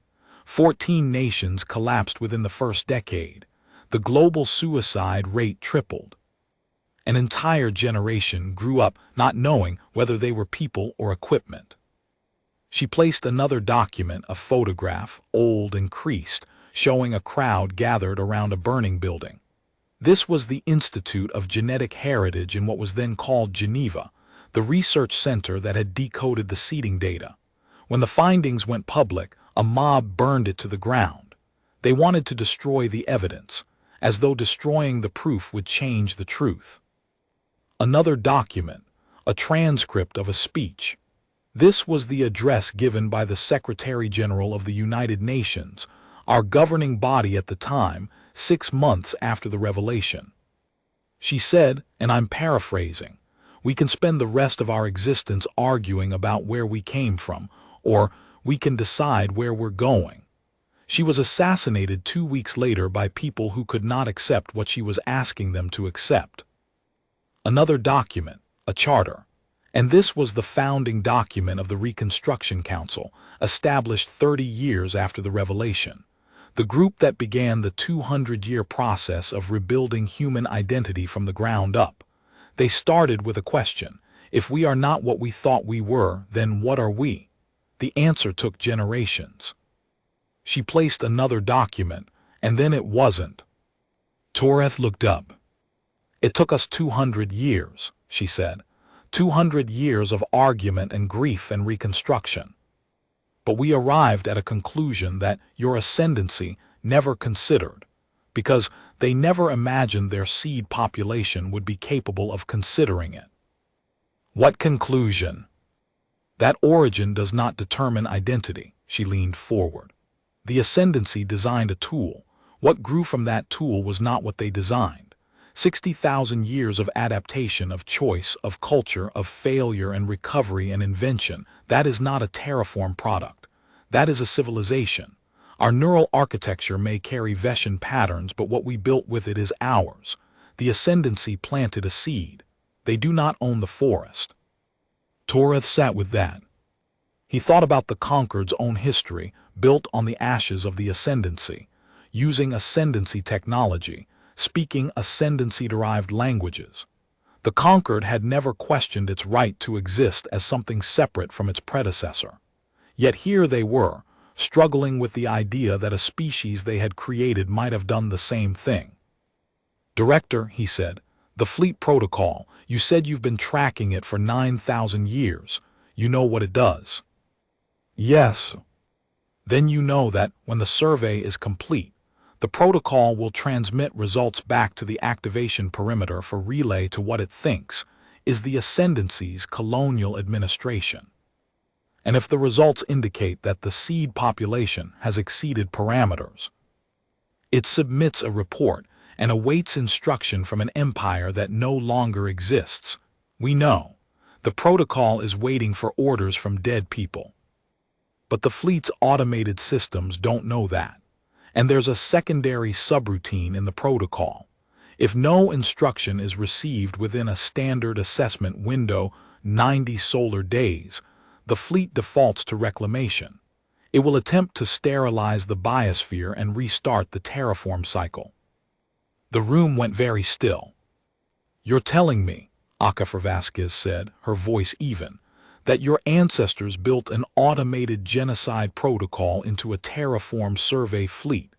14 nations collapsed within the first decade. The global suicide rate tripled. An entire generation grew up not knowing whether they were people or equipment. She placed another document, a photograph, old and creased, showing a crowd gathered around a burning building. This was the Institute of Genetic Heritage in what was then called Geneva, the research center that had decoded the seeding data. When the findings went public, a mob burned it to the ground. They wanted to destroy the evidence, as though destroying the proof would change the truth. Another document, a transcript of a speech. This was the address given by the Secretary General of the United Nations, our governing body at the time, 6 months after the revelation. She said, and I'm paraphrasing, "We can spend the rest of our existence arguing about where we came from, or we can decide where we're going." She was assassinated 2 weeks later by people who could not accept what she was asking them to accept. Another document, a charter. And this was the founding document of the Reconstruction Council, established 30 years after the revelation. The group that began the 200-year process of rebuilding human identity from the ground up. They started with a question: if we are not what we thought we were, then what are we? The answer took generations. She placed another document, and then it wasn't. Torath looked up. "It took us 200 years, she said. 200 years of argument and grief and reconstruction. But we arrived at a conclusion that your ascendancy never considered, because they never imagined their seed population would be capable of considering it." "What conclusion?" "That origin does not determine identity." She leaned forward. "The ascendancy designed a tool. What grew from that tool was not what they designed. 60,000 years of adaptation, of choice, of culture, of failure and recovery and invention. That is not a terraform product. That is a civilization. Our neural architecture may carry Veshan patterns, but what we built with it is ours. The ascendancy planted a seed. They do not own the forest." Torath sat with that. He thought about the conquered's own history, built on the ashes of the ascendancy, using ascendancy technology, speaking ascendancy-derived languages. The conquered had never questioned its right to exist as something separate from its predecessor. Yet here they were, struggling with the idea that a species they had created might have done the same thing. "Director," he said, "the fleet protocol, you said you've been tracking it for 9,000 years. You know what it does?" "Yes." "Then you know that when the survey is complete, the protocol will transmit results back to the activation perimeter for relay to what it thinks is the ascendancy's colonial administration. And if the results indicate that the seed population has exceeded parameters, it submits a report and awaits instruction from an empire that no longer exists. We know. The protocol is waiting for orders from dead people. But the fleet's automated systems don't know that. And there's a secondary subroutine in the protocol. If no instruction is received within a standard assessment window, 90 solar days, the fleet defaults to reclamation. It will attempt to sterilize the biosphere and restart the terraform cycle." The room went very still. "You're telling me," Akafar Vasquez said, her voice even, that your ancestors built an automated genocide protocol into a terraform survey fleet,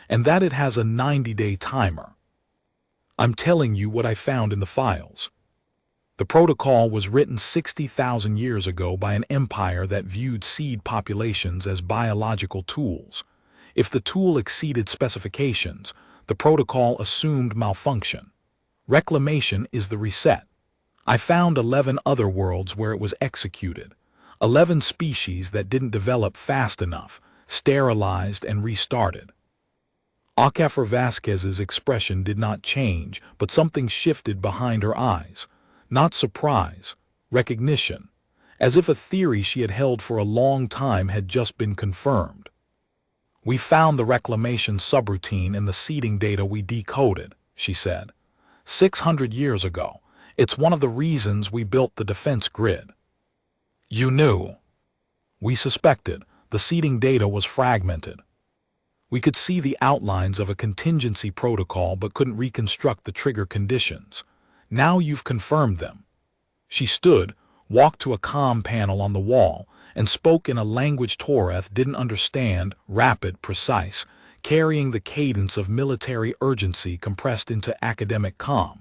and that it has a 90-day timer. I'm telling you what I found in the files. The protocol was written 60,000 years ago by an empire that viewed seed populations as biological tools. If the tool exceeded specifications, the protocol assumed malfunction. Reclamation is the reset. I found 11 other worlds where it was executed. 11 species that didn't develop fast enough, sterilized and restarted. Akefer Vasquez's expression did not change, but something shifted behind her eyes. Not surprise, recognition, as if a theory she had held for a long time had just been confirmed. We found the reclamation subroutine in the seeding data we decoded, she said. 600 years ago. It's one of the reasons we built the defense grid. You knew. We suspected. The seeding data was fragmented. We could see the outlines of a contingency protocol but couldn't reconstruct the trigger conditions. Now you've confirmed them. She stood, walked to a comm panel on the wall, and spoke in a language Toreth didn't understand, rapid, precise, carrying the cadence of military urgency compressed into academic comm.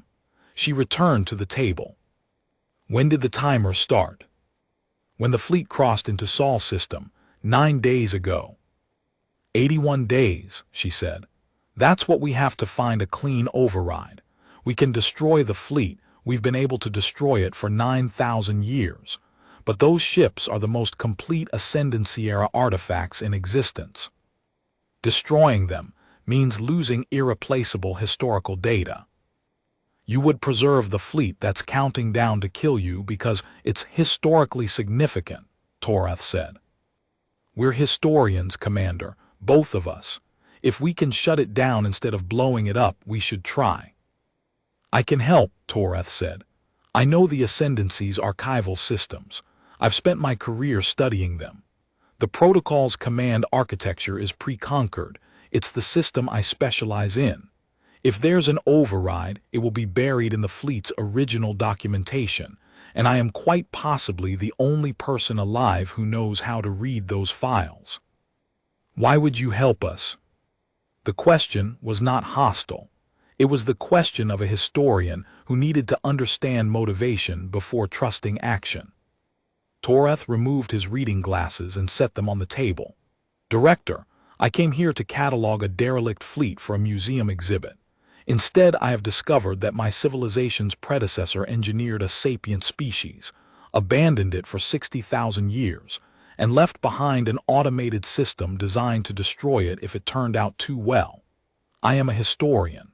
She returned to the table. When did the timer start? When the fleet crossed into Sol system, 9 days ago. 81 days, she said. That's what we have to find a clean override. We can destroy the fleet. We've been able to destroy it for 9,000 years. But those ships are the most complete Ascendancy-era artifacts in existence. Destroying them means losing irreplaceable historical data. You would preserve the fleet that's counting down to kill you because it's historically significant, Toreth said. We're historians, Commander, both of us. If we can shut it down instead of blowing it up, we should try. I can help, Toreth said. I know the Ascendancy's archival systems. I've spent my career studying them. The protocol's command architecture is pre-conquered. It's the system I specialize in. If there's an override, it will be buried in the fleet's original documentation, and I am quite possibly the only person alive who knows how to read those files. Why would you help us? The question was not hostile. It was the question of a historian who needed to understand motivation before trusting action. Toreth removed his reading glasses and set them on the table. Director, I came here to catalog a derelict fleet for a museum exhibit. Instead, I have discovered that my civilization's predecessor engineered a sapient species, abandoned it for 60,000 years, and left behind an automated system designed to destroy it if it turned out too well. I am a historian.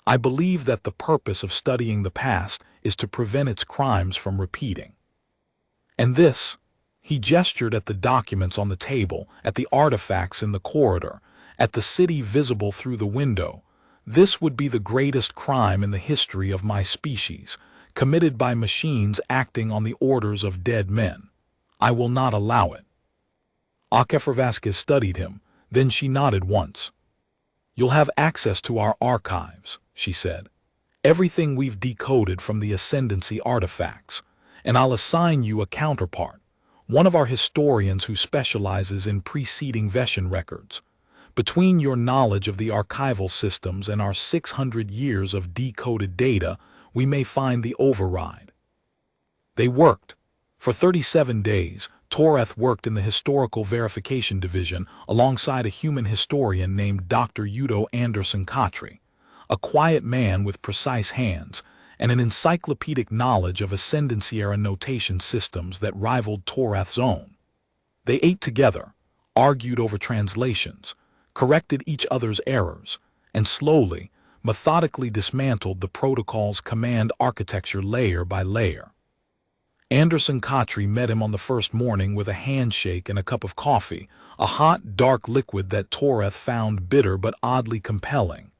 I believe that the purpose of studying the past is to prevent its crimes from repeating. And this, he gestured at the documents on the table, at the artifacts in the corridor, at the city visible through the window. This would be the greatest crime in the history of my species, committed by machines acting on the orders of dead men. I will not allow it. Akefer Vasquez studied him, then she nodded once. You'll have access to our archives, she said. Everything we've decoded from the Ascendancy artifacts, and I'll assign you a counterpart, one of our historians who specializes in preceding Veshan records. Between your knowledge of the archival systems and our 600 years of decoded data, we may find the override. They worked. For 37 days, Toreth worked in the Historical Verification Division alongside a human historian named Dr. Udo Anderson Khatri, a quiet man with precise hands and an encyclopedic knowledge of Ascendancy-era notation systems that rivaled Toreth's own. They ate together, argued over translations, corrected each other's errors, and slowly, methodically dismantled the protocol's command architecture layer by layer. Anderson Khatri met him on the first morning with a handshake and a cup of coffee, a hot, dark liquid that Toreth found bitter but oddly compelling.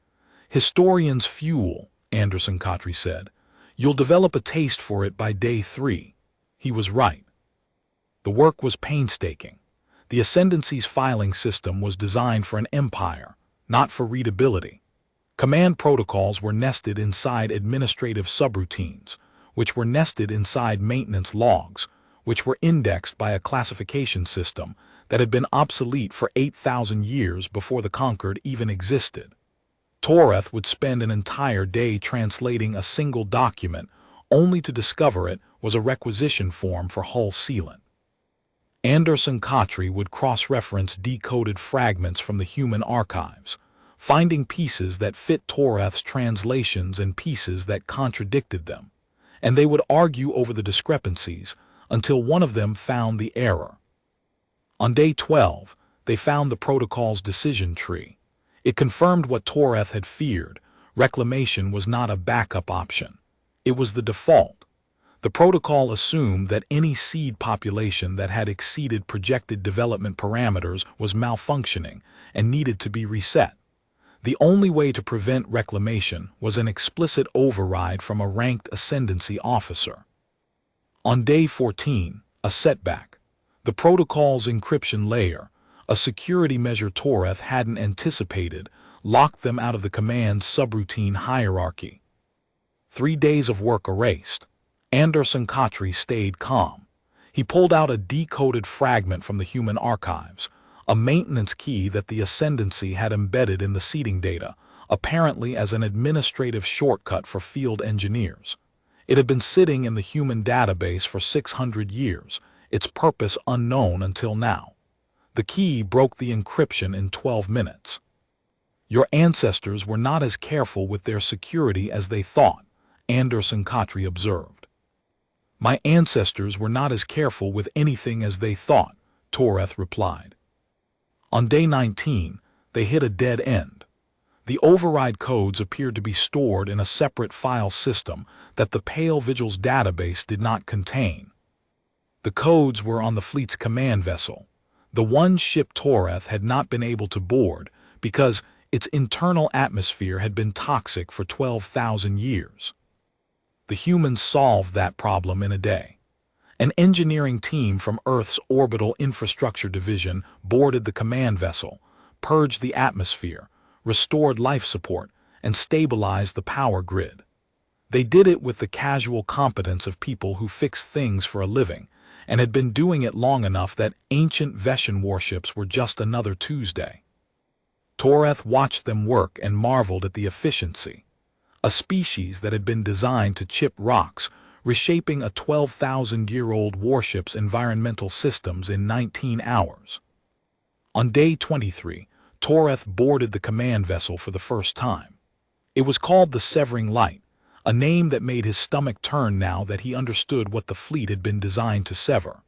Historians' fuel, Anderson Khatri said. You'll develop a taste for it by day 3. He was right. The work was painstaking. The Ascendancy's filing system was designed for an empire, not for readability. Command protocols were nested inside administrative subroutines, which were nested inside maintenance logs, which were indexed by a classification system that had been obsolete for 8,000 years before the Conquered even existed. Toreth would spend an entire day translating a single document, only to discover it was a requisition form for hull sealant. Anderson Kotry would cross-reference decoded fragments from the human archives, finding pieces that fit Toreth's translations and pieces that contradicted them, and they would argue over the discrepancies until one of them found the error. On day 12, they found the protocol's decision tree. It confirmed what Toreth had feared: reclamation was not a backup option. It was the default. The protocol assumed that any seed population that had exceeded projected development parameters was malfunctioning and needed to be reset. The only way to prevent reclamation was an explicit override from a ranked ascendancy officer. On day 14, a setback. The protocol's encryption layer, a security measure Toreth hadn't anticipated, locked them out of the command's subroutine hierarchy. 3 days of work erased. Anderson Kotry stayed calm. He pulled out a decoded fragment from the human archives, a maintenance key that the Ascendancy had embedded in the seeding data, apparently as an administrative shortcut for field engineers. It had been sitting in the human database for 600 years, its purpose unknown until now. The key broke the encryption in 12 minutes. Your ancestors were not as careful with their security as they thought, Anderson Kotry observed. My ancestors were not as careful with anything as they thought, Toreth replied. On day 19, they hit a dead end. The override codes appeared to be stored in a separate file system that the Pale Vigil's database did not contain. The codes were on the fleet's command vessel, the one ship Toreth had not been able to board because its internal atmosphere had been toxic for 12,000 years. The humans solved that problem in a day. An engineering team from Earth's Orbital Infrastructure Division boarded the command vessel, purged the atmosphere, restored life support, and stabilized the power grid. They did it with the casual competence of people who fix things for a living, and had been doing it long enough that ancient Veshan warships were just another Tuesday. Toreth watched them work and marveled at the efficiency. A species that had been designed to chip rocks, reshaping a 12,000-year-old warship's environmental systems in 19 hours. On day 23, Toreth boarded the command vessel for the first time. It was called the Severing Light, a name that made his stomach turn now that he understood what the fleet had been designed to sever.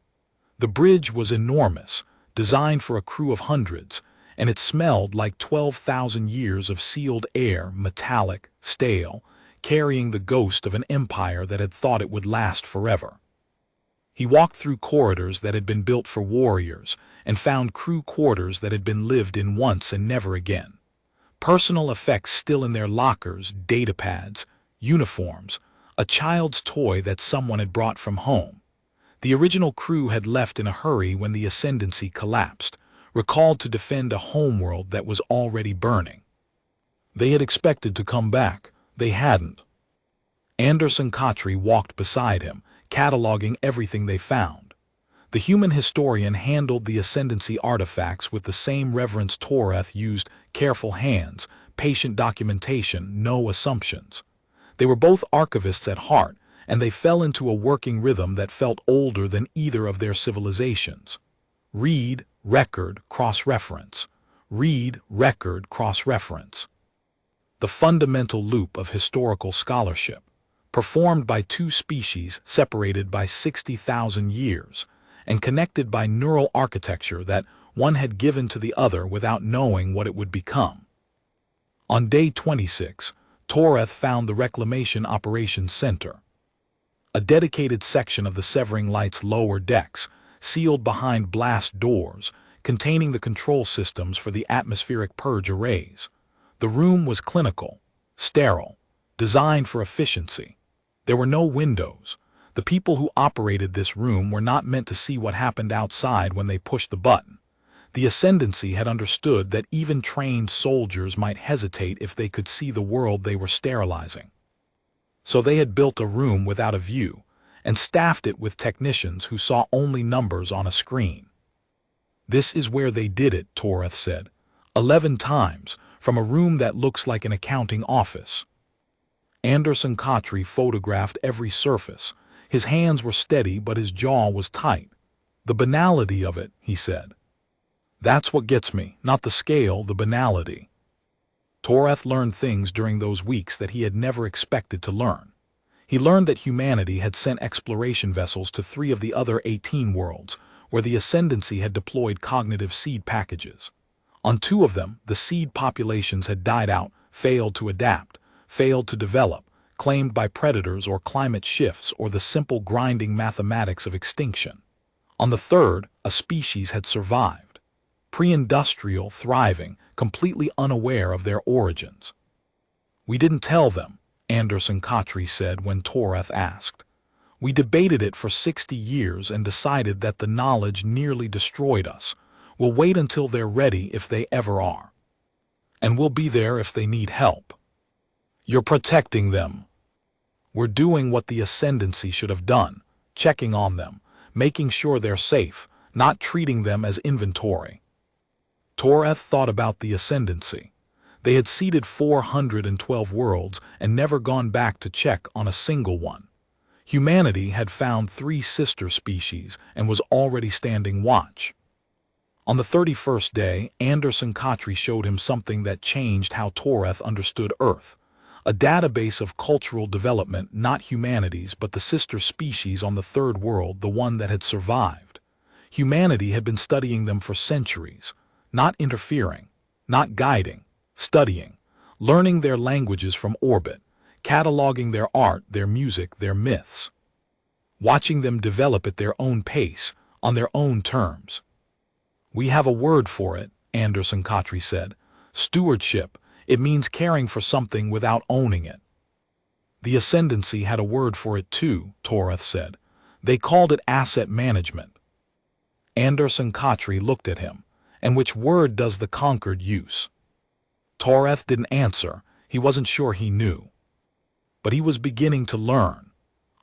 The bridge was enormous, designed for a crew of hundreds, and it smelled like 12,000 years of sealed air, metallic, stale, carrying the ghost of an empire that had thought it would last forever. He walked through corridors that had been built for warriors and found crew quarters that had been lived in once and never again. Personal effects still in their lockers, datapads, uniforms, a child's toy that someone had brought from home. The original crew had left in a hurry when the Ascendancy collapsed, recalled to defend a homeworld that was already burning. They had expected to come back. They hadn't. Anderson Kotry walked beside him, cataloging everything they found. The human historian handled the Ascendancy artifacts with the same reverence Toreth used: careful hands, patient documentation, no assumptions. They were both archivists at heart, and they fell into a working rhythm that felt older than either of their civilizations. Read, record, cross-reference. Read, record, cross-reference. The fundamental loop of historical scholarship, performed by two species separated by 60,000 years, and connected by neural architecture that one had given to the other without knowing what it would become. On day 26, Toreth found the Reclamation Operations Center, a dedicated section of the Severing Light's lower decks, sealed behind blast doors, containing the control systems for the atmospheric purge arrays. The room was clinical, sterile, designed for efficiency. There were no windows. The people who operated this room were not meant to see what happened outside when they pushed the button. The Ascendancy had understood that even trained soldiers might hesitate if they could see the world they were sterilizing. So they had built a room without a view, and staffed it with technicians who saw only numbers on a screen. "This is where they did it," Toreth said. 11 times, from a room that looks like an accounting office. Anderson Kotri photographed every surface. His hands were steady, but his jaw was tight. "The banality of it," he said. "That's what gets me, not the scale, the banality." Toreth learned things during those weeks that he had never expected to learn. He learned that humanity had sent exploration vessels to 3 of the other 18 worlds, where the Ascendancy had deployed cognitive seed packages. On 2 of them, the seed populations had died out, failed to adapt, failed to develop, claimed by predators or climate shifts or the simple grinding mathematics of extinction. On the 3rd, a species had survived. Pre-industrial, thriving, completely unaware of their origins. "We didn't tell them," Anderson Kotri said when Toreth asked. "We debated it for 60 years and decided that the knowledge nearly destroyed us. We'll wait until they're ready if they ever are. And we'll be there if they need help." "You're protecting them." "We're doing what the Ascendancy should have done, checking on them, making sure they're safe, not treating them as inventory." Toreth thought about the Ascendancy. They had seeded 412 worlds and never gone back to check on a single one. Humanity had found 3 sister species and was already standing watch. On the 31st day, Anderson Kotri showed him something that changed how Toreth understood Earth. A database of cultural development, not humanity's, but the sister species on the 3rd world, the one that had survived. Humanity had been studying them for centuries, not interfering, not guiding, studying, learning their languages from orbit, cataloging their art, their music, their myths, watching them develop at their own pace, on their own terms. "We have a word for it," Anderson Kotri said. "Stewardship. It means caring for something without owning it." "The Ascendancy had a word for it too," Toreth said. "They called it asset management." Anderson Kotri looked at him. "And which word does the conquered use?" Toreth didn't answer. He wasn't sure he knew. But he was beginning to learn.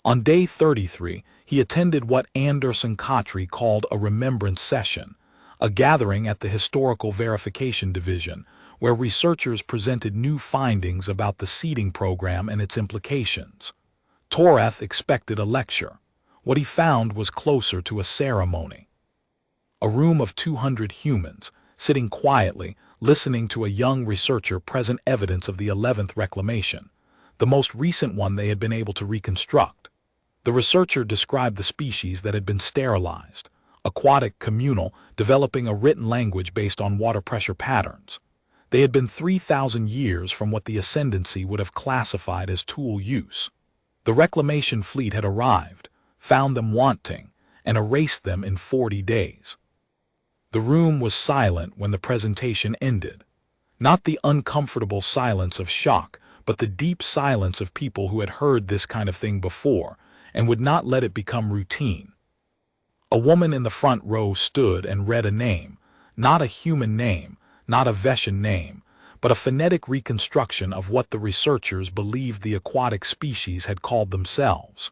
On day 33, he attended what Anderson Kotri called a remembrance session, a gathering at the Historical Verification Division, where researchers presented new findings about the seeding program and its implications. Toreth expected a lecture. What he found was closer to a ceremony. A room of 200 humans, sitting quietly, listening to a young researcher present evidence of the 11th reclamation, the most recent one they had been able to reconstruct. The researcher described the species that had been sterilized, aquatic, communal, developing a written language based on water pressure patterns. They had been 3,000 years from what the Ascendancy would have classified as tool use. The reclamation fleet had arrived, found them wanting, and erased them in 40 days. The room was silent when the presentation ended. Not the uncomfortable silence of shock, but the deep silence of people who had heard this kind of thing before and would not let it become routine. A woman in the front row stood and read a name, not a human name, not a Veshan name, but a phonetic reconstruction of what the researchers believed the aquatic species had called themselves.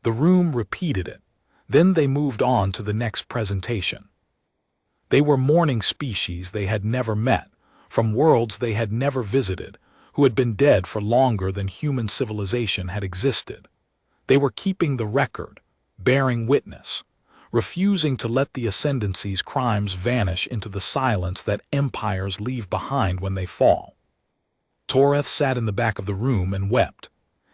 The room repeated it. Then they moved on to the next presentation. They were mourning species they had never met, from worlds they had never visited, who had been dead for longer than human civilization had existed. They were keeping the record, bearing witness, refusing to let the Ascendancy's crimes vanish into the silence that empires leave behind when they fall. Toreth sat in the back of the room and wept.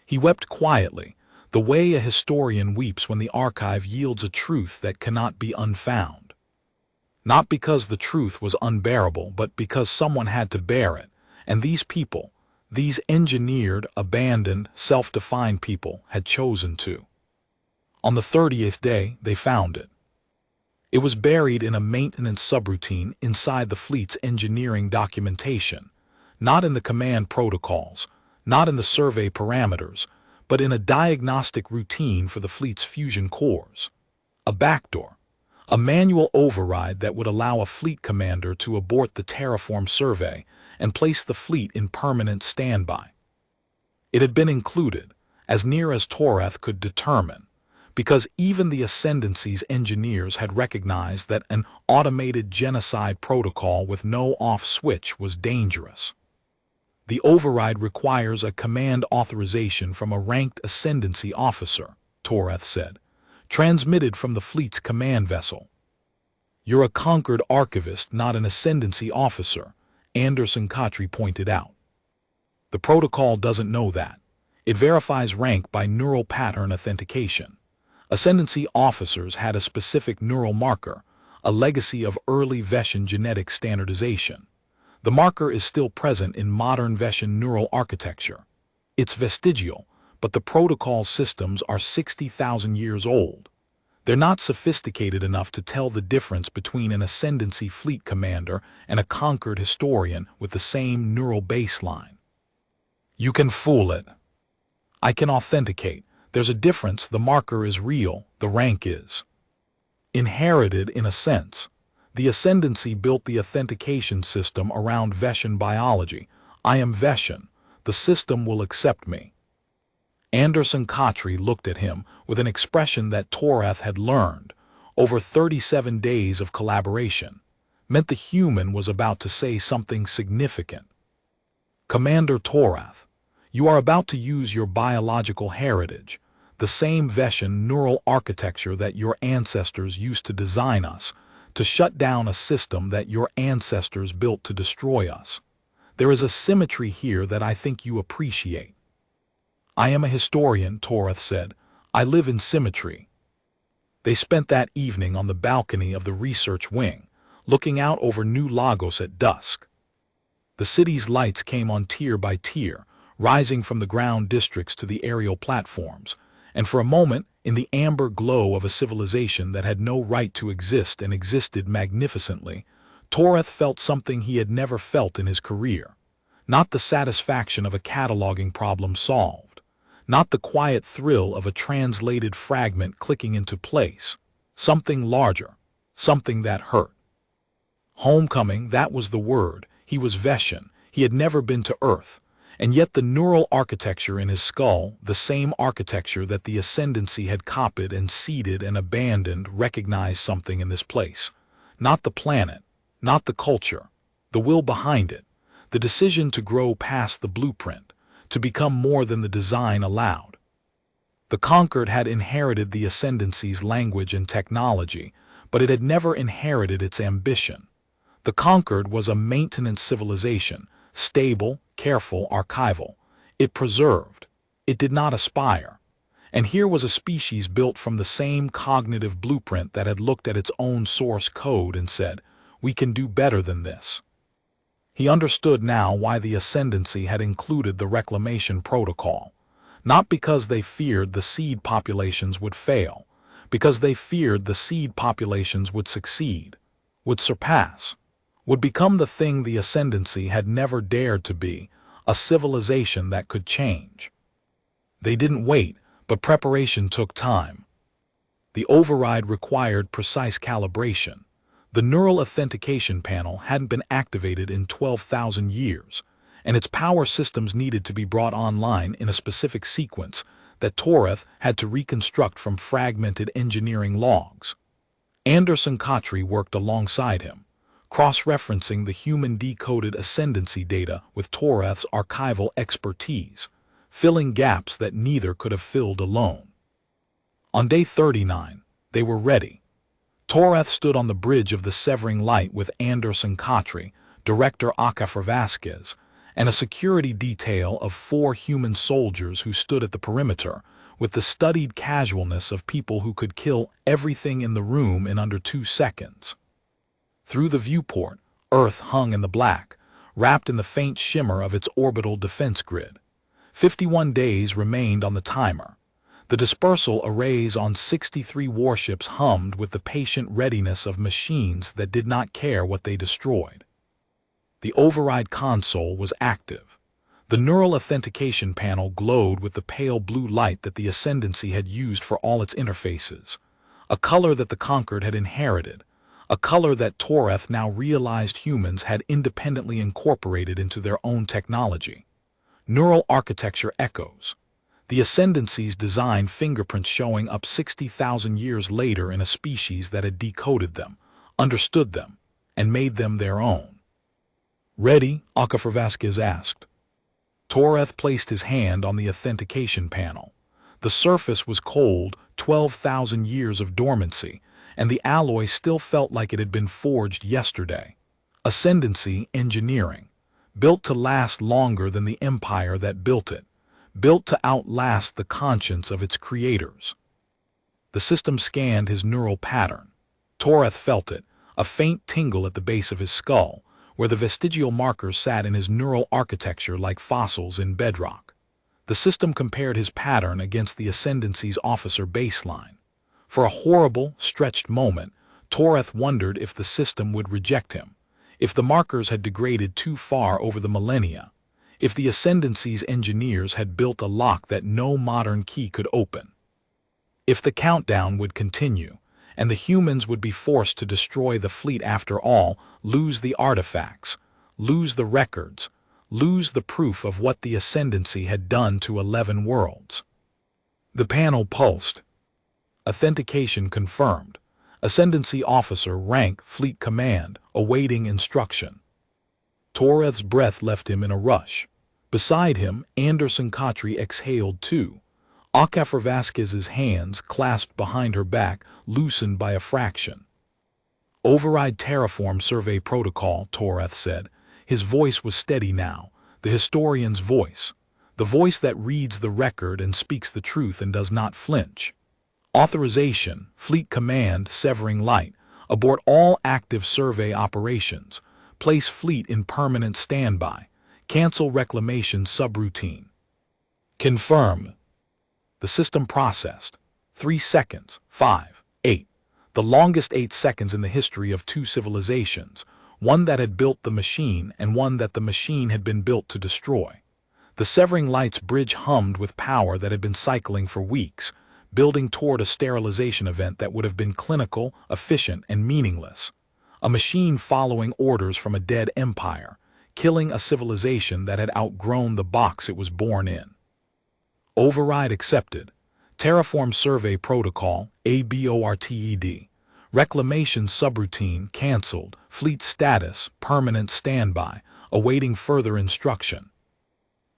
He wept quietly, the way a historian weeps when the archive yields a truth that cannot be unfound. Not because the truth was unbearable, but because someone had to bear it, and these people, these engineered, abandoned, self-defined people, had chosen to. On the 30th day, they found it. It was buried in a maintenance subroutine inside the fleet's engineering documentation, not in the command protocols, not in the survey parameters, but in a diagnostic routine for the fleet's fusion cores. A backdoor, a manual override that would allow a fleet commander to abort the terraform survey and place the fleet in permanent standby. It had been included, as near as Toreth could determine, because even the Ascendancy's engineers had recognized that an automated genocide protocol with no off switch was dangerous. The override requires a command authorization from a ranked Ascendancy officer, Toreth said, transmitted from the fleet's command vessel. You're a conquered archivist, not an Ascendancy officer, Anderson Khatri pointed out. The protocol doesn't know that. It verifies rank by neural pattern authentication. Ascendancy officers had a specific neural marker, a legacy of early Veshan genetic standardization. The marker is still present in modern Veshan neural architecture. It's vestigial, but the protocol systems are 60,000 years old. They're not sophisticated enough to tell the difference between an Ascendancy fleet commander and a conquered historian with the same neural baseline. You can fool it. I can authenticate. There's a difference. The marker is real, the rank is inherited in a sense. The Ascendancy built the authentication system around Veshan biology. I am Veshan. The system will accept me. Anderson Khatri looked at him with an expression that Toreth had learned. Over 37 days of collaboration meant the human was about to say something significant. Commander Toreth, you are about to use your biological heritage, the same Veshan neural architecture that your ancestors used to design us, to shut down a system that your ancestors built to destroy us. There is a symmetry here that I think you appreciate. I am a historian, Toreth said. I live in symmetry. They spent that evening on the balcony of the research wing, looking out over New Lagos at dusk. The city's lights came on tier by tier, rising from the ground districts to the aerial platforms, and for a moment, in the amber glow of a civilization that had no right to exist and existed magnificently, Toreth felt something he had never felt in his career. Not the satisfaction of a cataloging problem solved. Not the quiet thrill of a translated fragment clicking into place. Something larger. Something that hurt. Homecoming, that was the word. He was Veshan. He had never been to Earth. And yet the neural architecture in his skull, the same architecture that the Ascendancy had copied and seeded and abandoned, recognized something in this place. Not the planet, not the culture, the will behind it, the decision to grow past the blueprint, to become more than the design allowed. The conquered had inherited the Ascendancy's language and technology, but it had never inherited its ambition. The conquered was a maintenance civilization, stable, careful, archival. It preserved. It did not aspire. And here was a species built from the same cognitive blueprint that had looked at its own source code and said, we can do better than this. He understood now why the Ascendancy had included the reclamation protocol. Not because they feared the seed populations would fail, because they feared the seed populations would succeed, would surpass, would become the thing the Ascendancy had never dared to be, a civilization that could change. They didn't wait, but preparation took time. The override required precise calibration. The neural authentication panel hadn't been activated in 12,000 years, and its power systems needed to be brought online in a specific sequence that Toreth had to reconstruct from fragmented engineering logs. Anderson Khatri worked alongside him, cross-referencing the human-decoded Ascendancy data with Toreth's archival expertise, filling gaps that neither could have filled alone. On day 39, they were ready. Toreth stood on the bridge of the Severing Light with Anderson Khatri, Director Akafar Vasquez, and a security detail of 4 human soldiers who stood at the perimeter with the studied casualness of people who could kill everything in the room in under 2 seconds. Through the viewport, Earth hung in the black, wrapped in the faint shimmer of its orbital defense grid. 51 days remained on the timer. The dispersal arrays on 63 warships hummed with the patient readiness of machines that did not care what they destroyed. The override console was active. The neural authentication panel glowed with the pale blue light that the Ascendancy had used for all its interfaces, a color that the conquered had inherited, a color that Toreth now realized humans had independently incorporated into their own technology. Neural architecture echoes. The Ascendancy's design fingerprints showing up 60,000 years later in a species that had decoded them, understood them, and made them their own. "Ready?" Akafor Vasquez asked. Toreth placed his hand on the authentication panel. The surface was cold, 12,000 years of dormancy, and the alloy still felt like it had been forged yesterday. Ascendancy engineering, built to last longer than the empire that built it, built to outlast the conscience of its creators. The system scanned his neural pattern. Toreth felt it, a faint tingle at the base of his skull, where the vestigial markers sat in his neural architecture like fossils in bedrock. The system compared his pattern against the Ascendancy's officer baseline. For a horrible, stretched moment, Toreth wondered if the system would reject him, if the markers had degraded too far over the millennia, if the Ascendancy's engineers had built a lock that no modern key could open. If the countdown would continue, and the humans would be forced to destroy the fleet after all, lose the artifacts, lose the records, lose the proof of what the Ascendancy had done to 11 worlds. The panel pulsed. Authentication confirmed. Ascendancy officer, rank, fleet command, awaiting instruction. Toreth's breath left him in a rush. Beside him, Anderson Khatri exhaled too. Akafor Vasquez's hands, clasped behind her back, loosened by a fraction. "Override terraform survey protocol," Toreth said. His voice was steady now, the historian's voice, the voice that reads the record and speaks the truth and does not flinch. "Authorization, fleet command, severing light, abort all active survey operations, place fleet in permanent standby, cancel reclamation subroutine." "Confirm." The system processed. 3 seconds, 5, 8. The longest 8 seconds in the history of two civilizations, one that had built the machine and one that the machine had been built to destroy. The severing light's bridge hummed with power that had been cycling for weeks, building toward a sterilization event that would have been clinical, efficient, and meaningless. A machine following orders from a dead empire, killing a civilization that had outgrown the box it was born in. Override accepted. Terraform survey protocol, ABORTED. Reclamation subroutine cancelled. Fleet status, permanent standby, awaiting further instruction.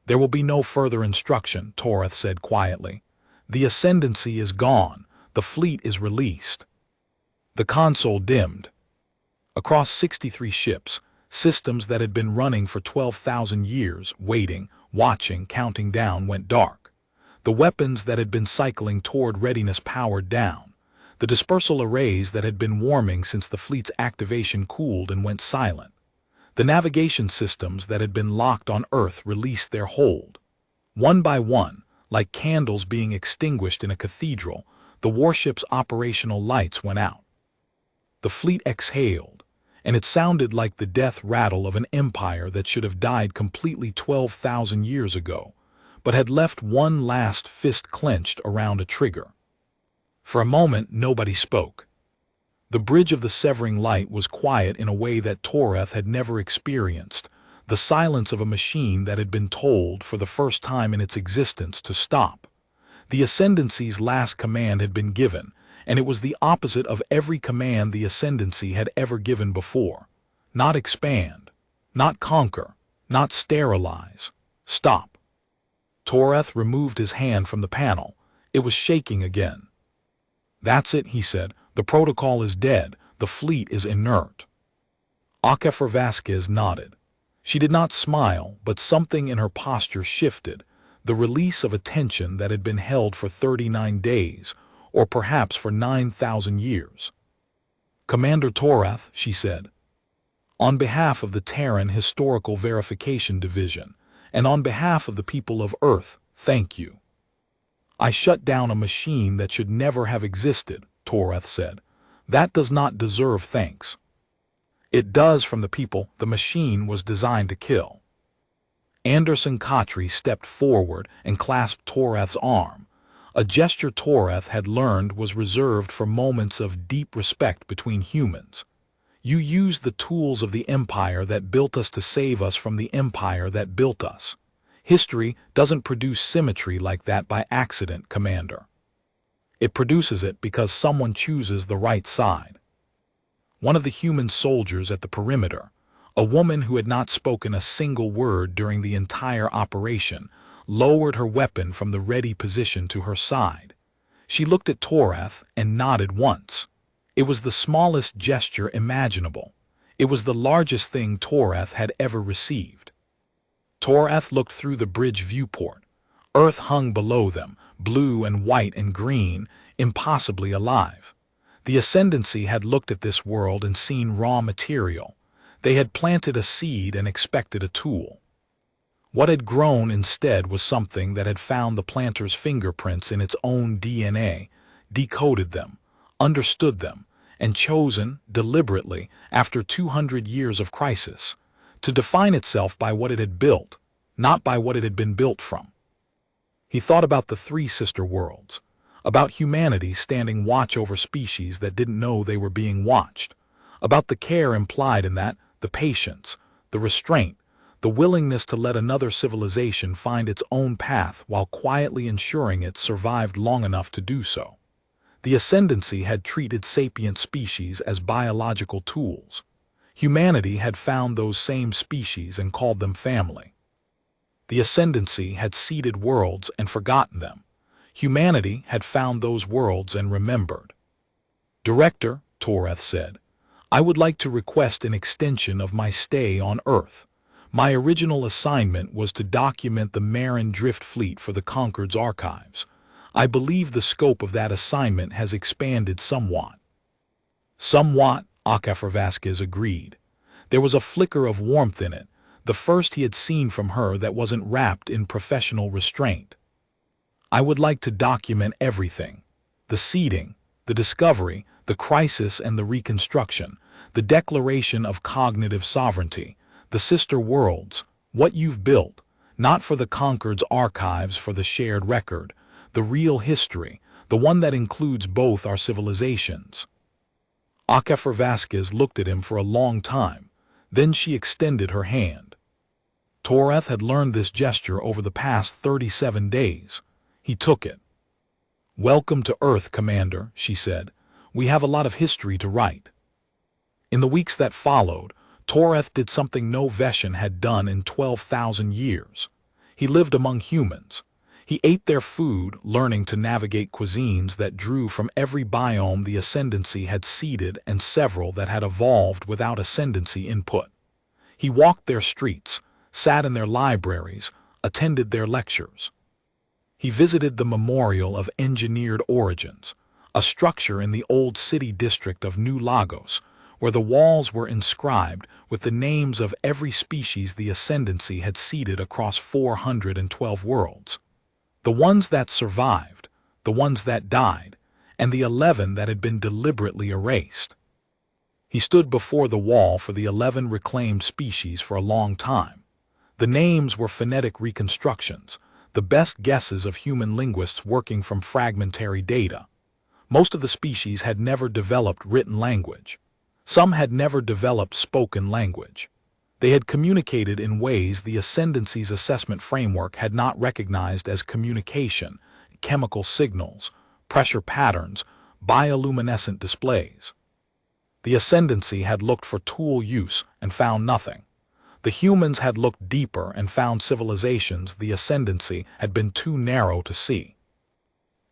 "There will be no further instruction," Toreth said quietly. "The Ascendancy is gone. The fleet is released." The console dimmed. Across 63 ships, systems that had been running for 12,000 years, waiting, watching, counting down, went dark. The weapons that had been cycling toward readiness powered down. The dispersal arrays that had been warming since the fleet's activation cooled and went silent. The navigation systems that had been locked on Earth released their hold. One by one, like candles being extinguished in a cathedral, the warship's operational lights went out. The fleet exhaled, and it sounded like the death rattle of an empire that should have died completely 12,000 years ago, but had left one last fist clenched around a trigger. For a moment, nobody spoke. The bridge of the severing light was quiet in a way that Toreth had never experienced, the silence of a machine that had been told, for the first time in its existence, to stop. The Ascendancy's last command had been given, and it was the opposite of every command the Ascendancy had ever given before. Not expand, not conquer, not sterilize. Stop. Toreth removed his hand from the panel. It was shaking again. "That's it," he said. "The protocol is dead. The fleet is inert." Akafor Vasquez nodded. She did not smile, but something in her posture shifted, the release of a tension that had been held for 39 days, or perhaps for 9,000 years. "Commander Toreth," she said, "on behalf of the Terran Historical Verification Division, and on behalf of the people of Earth, thank you." "I shut down a machine that should never have existed," Toreth said. "That does not deserve thanks." "It does from the people the machine was designed to kill." Anderson Khatri stepped forward and clasped Toreth's arm, a gesture Toreth had learned was reserved for moments of deep respect between humans. "You used the tools of the empire that built us to save us from the empire that built us." History doesn't produce symmetry like that by accident, Commander. It produces it because someone chooses the right side. One of the human soldiers at the perimeter, a woman who had not spoken a single word during the entire operation, lowered her weapon from the ready position to her side. She looked at Torath and nodded once. It was the smallest gesture imaginable. It was the largest thing Torath had ever received. Torath looked through the bridge viewport. Earth hung below them, blue and white and green, impossibly alive. The Ascendancy had looked at this world and seen raw material. They had planted a seed and expected a tool. What had grown instead was something that had found the planter's fingerprints in its own DNA, decoded them, understood them, and chosen, deliberately, after 200 years of crisis, to define itself by what it had built, not by what it had been built from. He thought about the three sister worlds, about humanity standing watch over species that didn't know they were being watched, about the care implied in that, the patience, the restraint, the willingness to let another civilization find its own path while quietly ensuring it survived long enough to do so. The Ascendancy had treated sapient species as biological tools. Humanity had found those same species and called them family. The Ascendancy had seeded worlds and forgotten them. Humanity had found those worlds and remembered. "Director," Torath said, "I would like to request an extension of my stay on Earth. My original assignment was to document the Marin Drift Fleet for the Concord's archives. I believe the scope of that assignment has expanded somewhat." "Somewhat," Akafar Vasquez agreed. There was a flicker of warmth in it, the first he had seen from her that wasn't wrapped in professional restraint. "I would like to document everything. The seeding, the discovery, the crisis and the reconstruction, the declaration of cognitive sovereignty, the sister worlds, what you've built, not for the Concord's archives for the shared record, the real history, the one that includes both our civilizations." Akafar Vasquez looked at him for a long time, then she extended her hand. Torath had learned this gesture over the past 37 days. He took it. "Welcome to Earth, Commander," she said. "We have a lot of history to write." In the weeks that followed, Torath did something no Veshan had done in 12,000 years. He lived among humans. He ate their food, learning to navigate cuisines that drew from every biome the Ascendancy had seeded and several that had evolved without Ascendancy input. He walked their streets, sat in their libraries, attended their lectures. He visited the Memorial of Engineered Origins, a structure in the old city district of New Lagos, where the walls were inscribed with the names of every species the Ascendancy had seeded across 412 worlds. The ones that survived, the ones that died, and the 11 that had been deliberately erased. He stood before the wall for the 11 reclaimed species for a long time. The names were phonetic reconstructions, the best guesses of human linguists working from fragmentary data. Most of the species had never developed written language. Some had never developed spoken language. They had communicated in ways the Ascendancy's assessment framework had not recognized as communication, chemical signals, pressure patterns, bioluminescent displays. The Ascendancy had looked for tool use and found nothing. The humans had looked deeper and found civilizations the Ascendancy had been too narrow to see.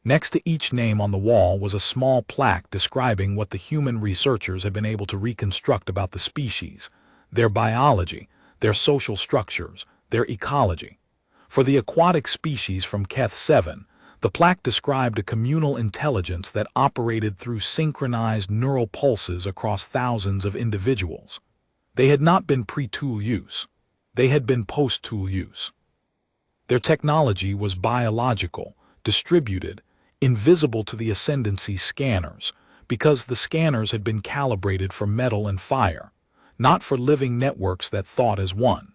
Next to each name on the wall was a small plaque describing what the human researchers had been able to reconstruct about the species, their biology, their social structures, their ecology. For the aquatic species from Keth 7, the plaque described a communal intelligence that operated through synchronized neural pulses across thousands of individuals. They had not been pre-tool use. They had been post-tool use. Their technology was biological, distributed, invisible to the Ascendancy scanners, because the scanners had been calibrated for metal and fire, not for living networks that thought as one.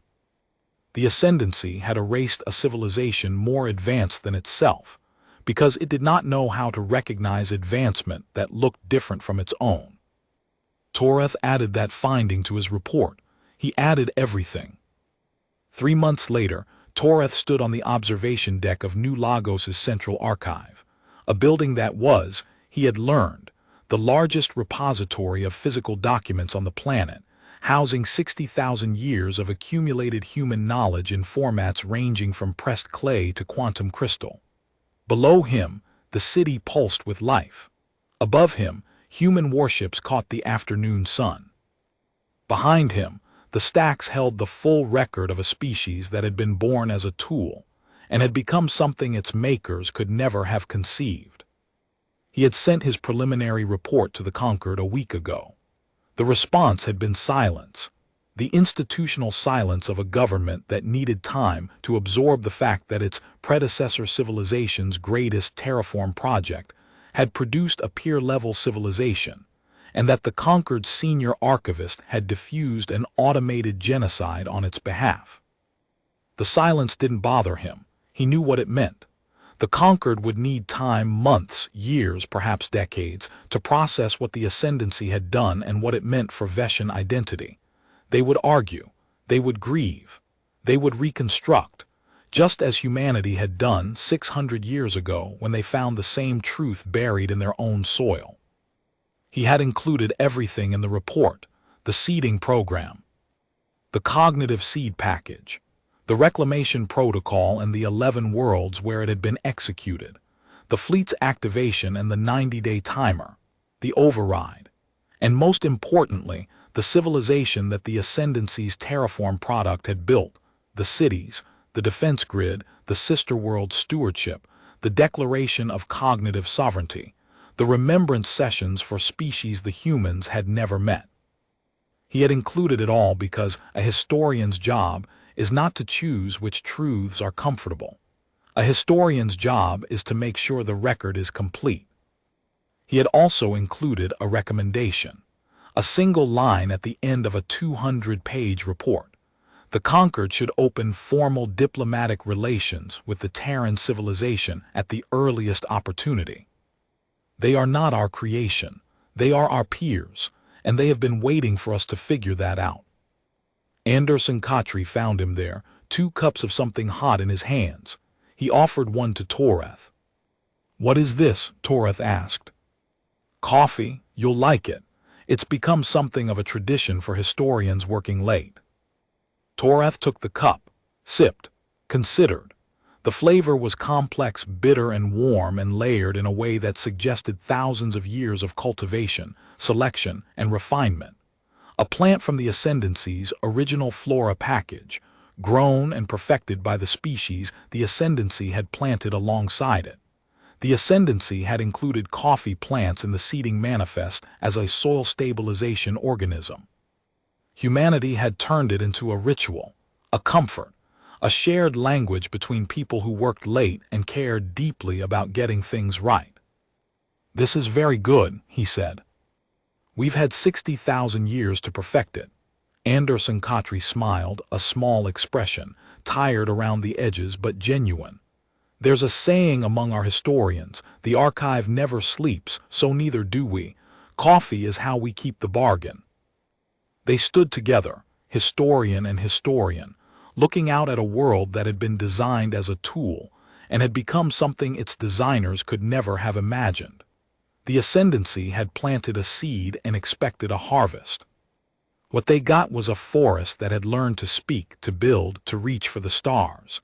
The Ascendancy had erased a civilization more advanced than itself, because it did not know how to recognize advancement that looked different from its own. Torath added that finding to his report. He added everything. 3 months later, Toreth stood on the observation deck of New Lagos's central archive, a building that was, he had learned, the largest repository of physical documents on the planet, housing 60,000 years of accumulated human knowledge in formats ranging from pressed clay to quantum crystal. Below him, the city pulsed with life. Above him, human warships caught the afternoon sun. Behind him, the stacks held the full record of a species that had been born as a tool and had become something its makers could never have conceived. He had sent his preliminary report to the Conquered a week ago. The response had been silence, the institutional silence of a government that needed time to absorb the fact that its predecessor civilization's greatest terraform project had produced a peer-level civilization, and that the Conquered senior archivist had diffused an automated genocide on its behalf. The silence didn't bother him. He knew what it meant. The Conquered would need time, months, years, perhaps decades, to process what the Ascendancy had done and what it meant for Veshan identity. They would argue, they would grieve, they would reconstruct, just as humanity had done 600 years ago when they found the same truth buried in their own soil. He had included everything in the report: the seeding program, the cognitive seed package, the reclamation protocol and the 11 worlds where it had been executed, the fleet's activation and the 90-day timer, the override, and most importantly, the civilization that the Ascendancy's terraform product had built, the cities, the defense grid, the sister world stewardship, the declaration of cognitive sovereignty, the remembrance sessions for species the humans had never met. He had included it all because a historian's job is not to choose which truths are comfortable. A historian's job is to make sure the record is complete. He had also included a recommendation, a single line at the end of a 200-page report. The Conquered should open formal diplomatic relations with the Terran civilization at the earliest opportunity. They are not our creation. They are our peers, and they have been waiting for us to figure that out. Anderson Khatri found him there, 2 cups of something hot in his hands. He offered one to Toreth. "What is this?" Toreth asked. "Coffee. You'll like it. It's become something of a tradition for historians working late." Toreth took the cup, sipped, considered. The flavor was complex, bitter, and warm, and layered in a way that suggested thousands of years of cultivation, selection, and refinement. A plant from the Ascendancy's original flora package, grown and perfected by the species the Ascendancy had planted alongside it. The Ascendancy had included coffee plants in the seeding manifest as a soil stabilization organism. Humanity had turned it into a ritual, a comfort, a shared language between people who worked late and cared deeply about getting things right. "This is very good," he said. "We've had 60,000 years to perfect it." Anderson Khatri smiled, a small expression, tired around the edges but genuine. "There's a saying among our historians, the archive never sleeps, so neither do we. Coffee is how we keep the bargain." They stood together, historian and historian, looking out at a world that had been designed as a tool and had become something its designers could never have imagined. The Ascendancy had planted a seed and expected a harvest. What they got was a forest that had learned to speak, to build, to reach for the stars.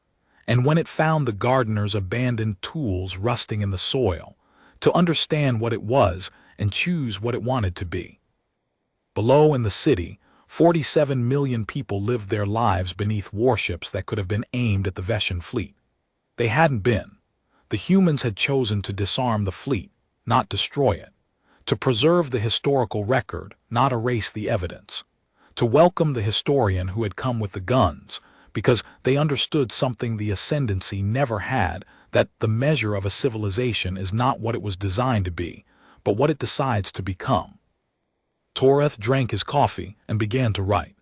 And when it found the gardener's abandoned tools rusting in the soil, to understand what it was and choose what it wanted to be. Below in the city, 47 million people lived their lives beneath warships that could have been aimed at the Veshan fleet. They hadn't been. The humans had chosen to disarm the fleet, not destroy it. To preserve the historical record, not erase the evidence. To welcome the historian who had come with the guns, because they understood something the Ascendancy never had, that the measure of a civilization is not what it was designed to be, but what it decides to become. Toreth drank his coffee and began to write.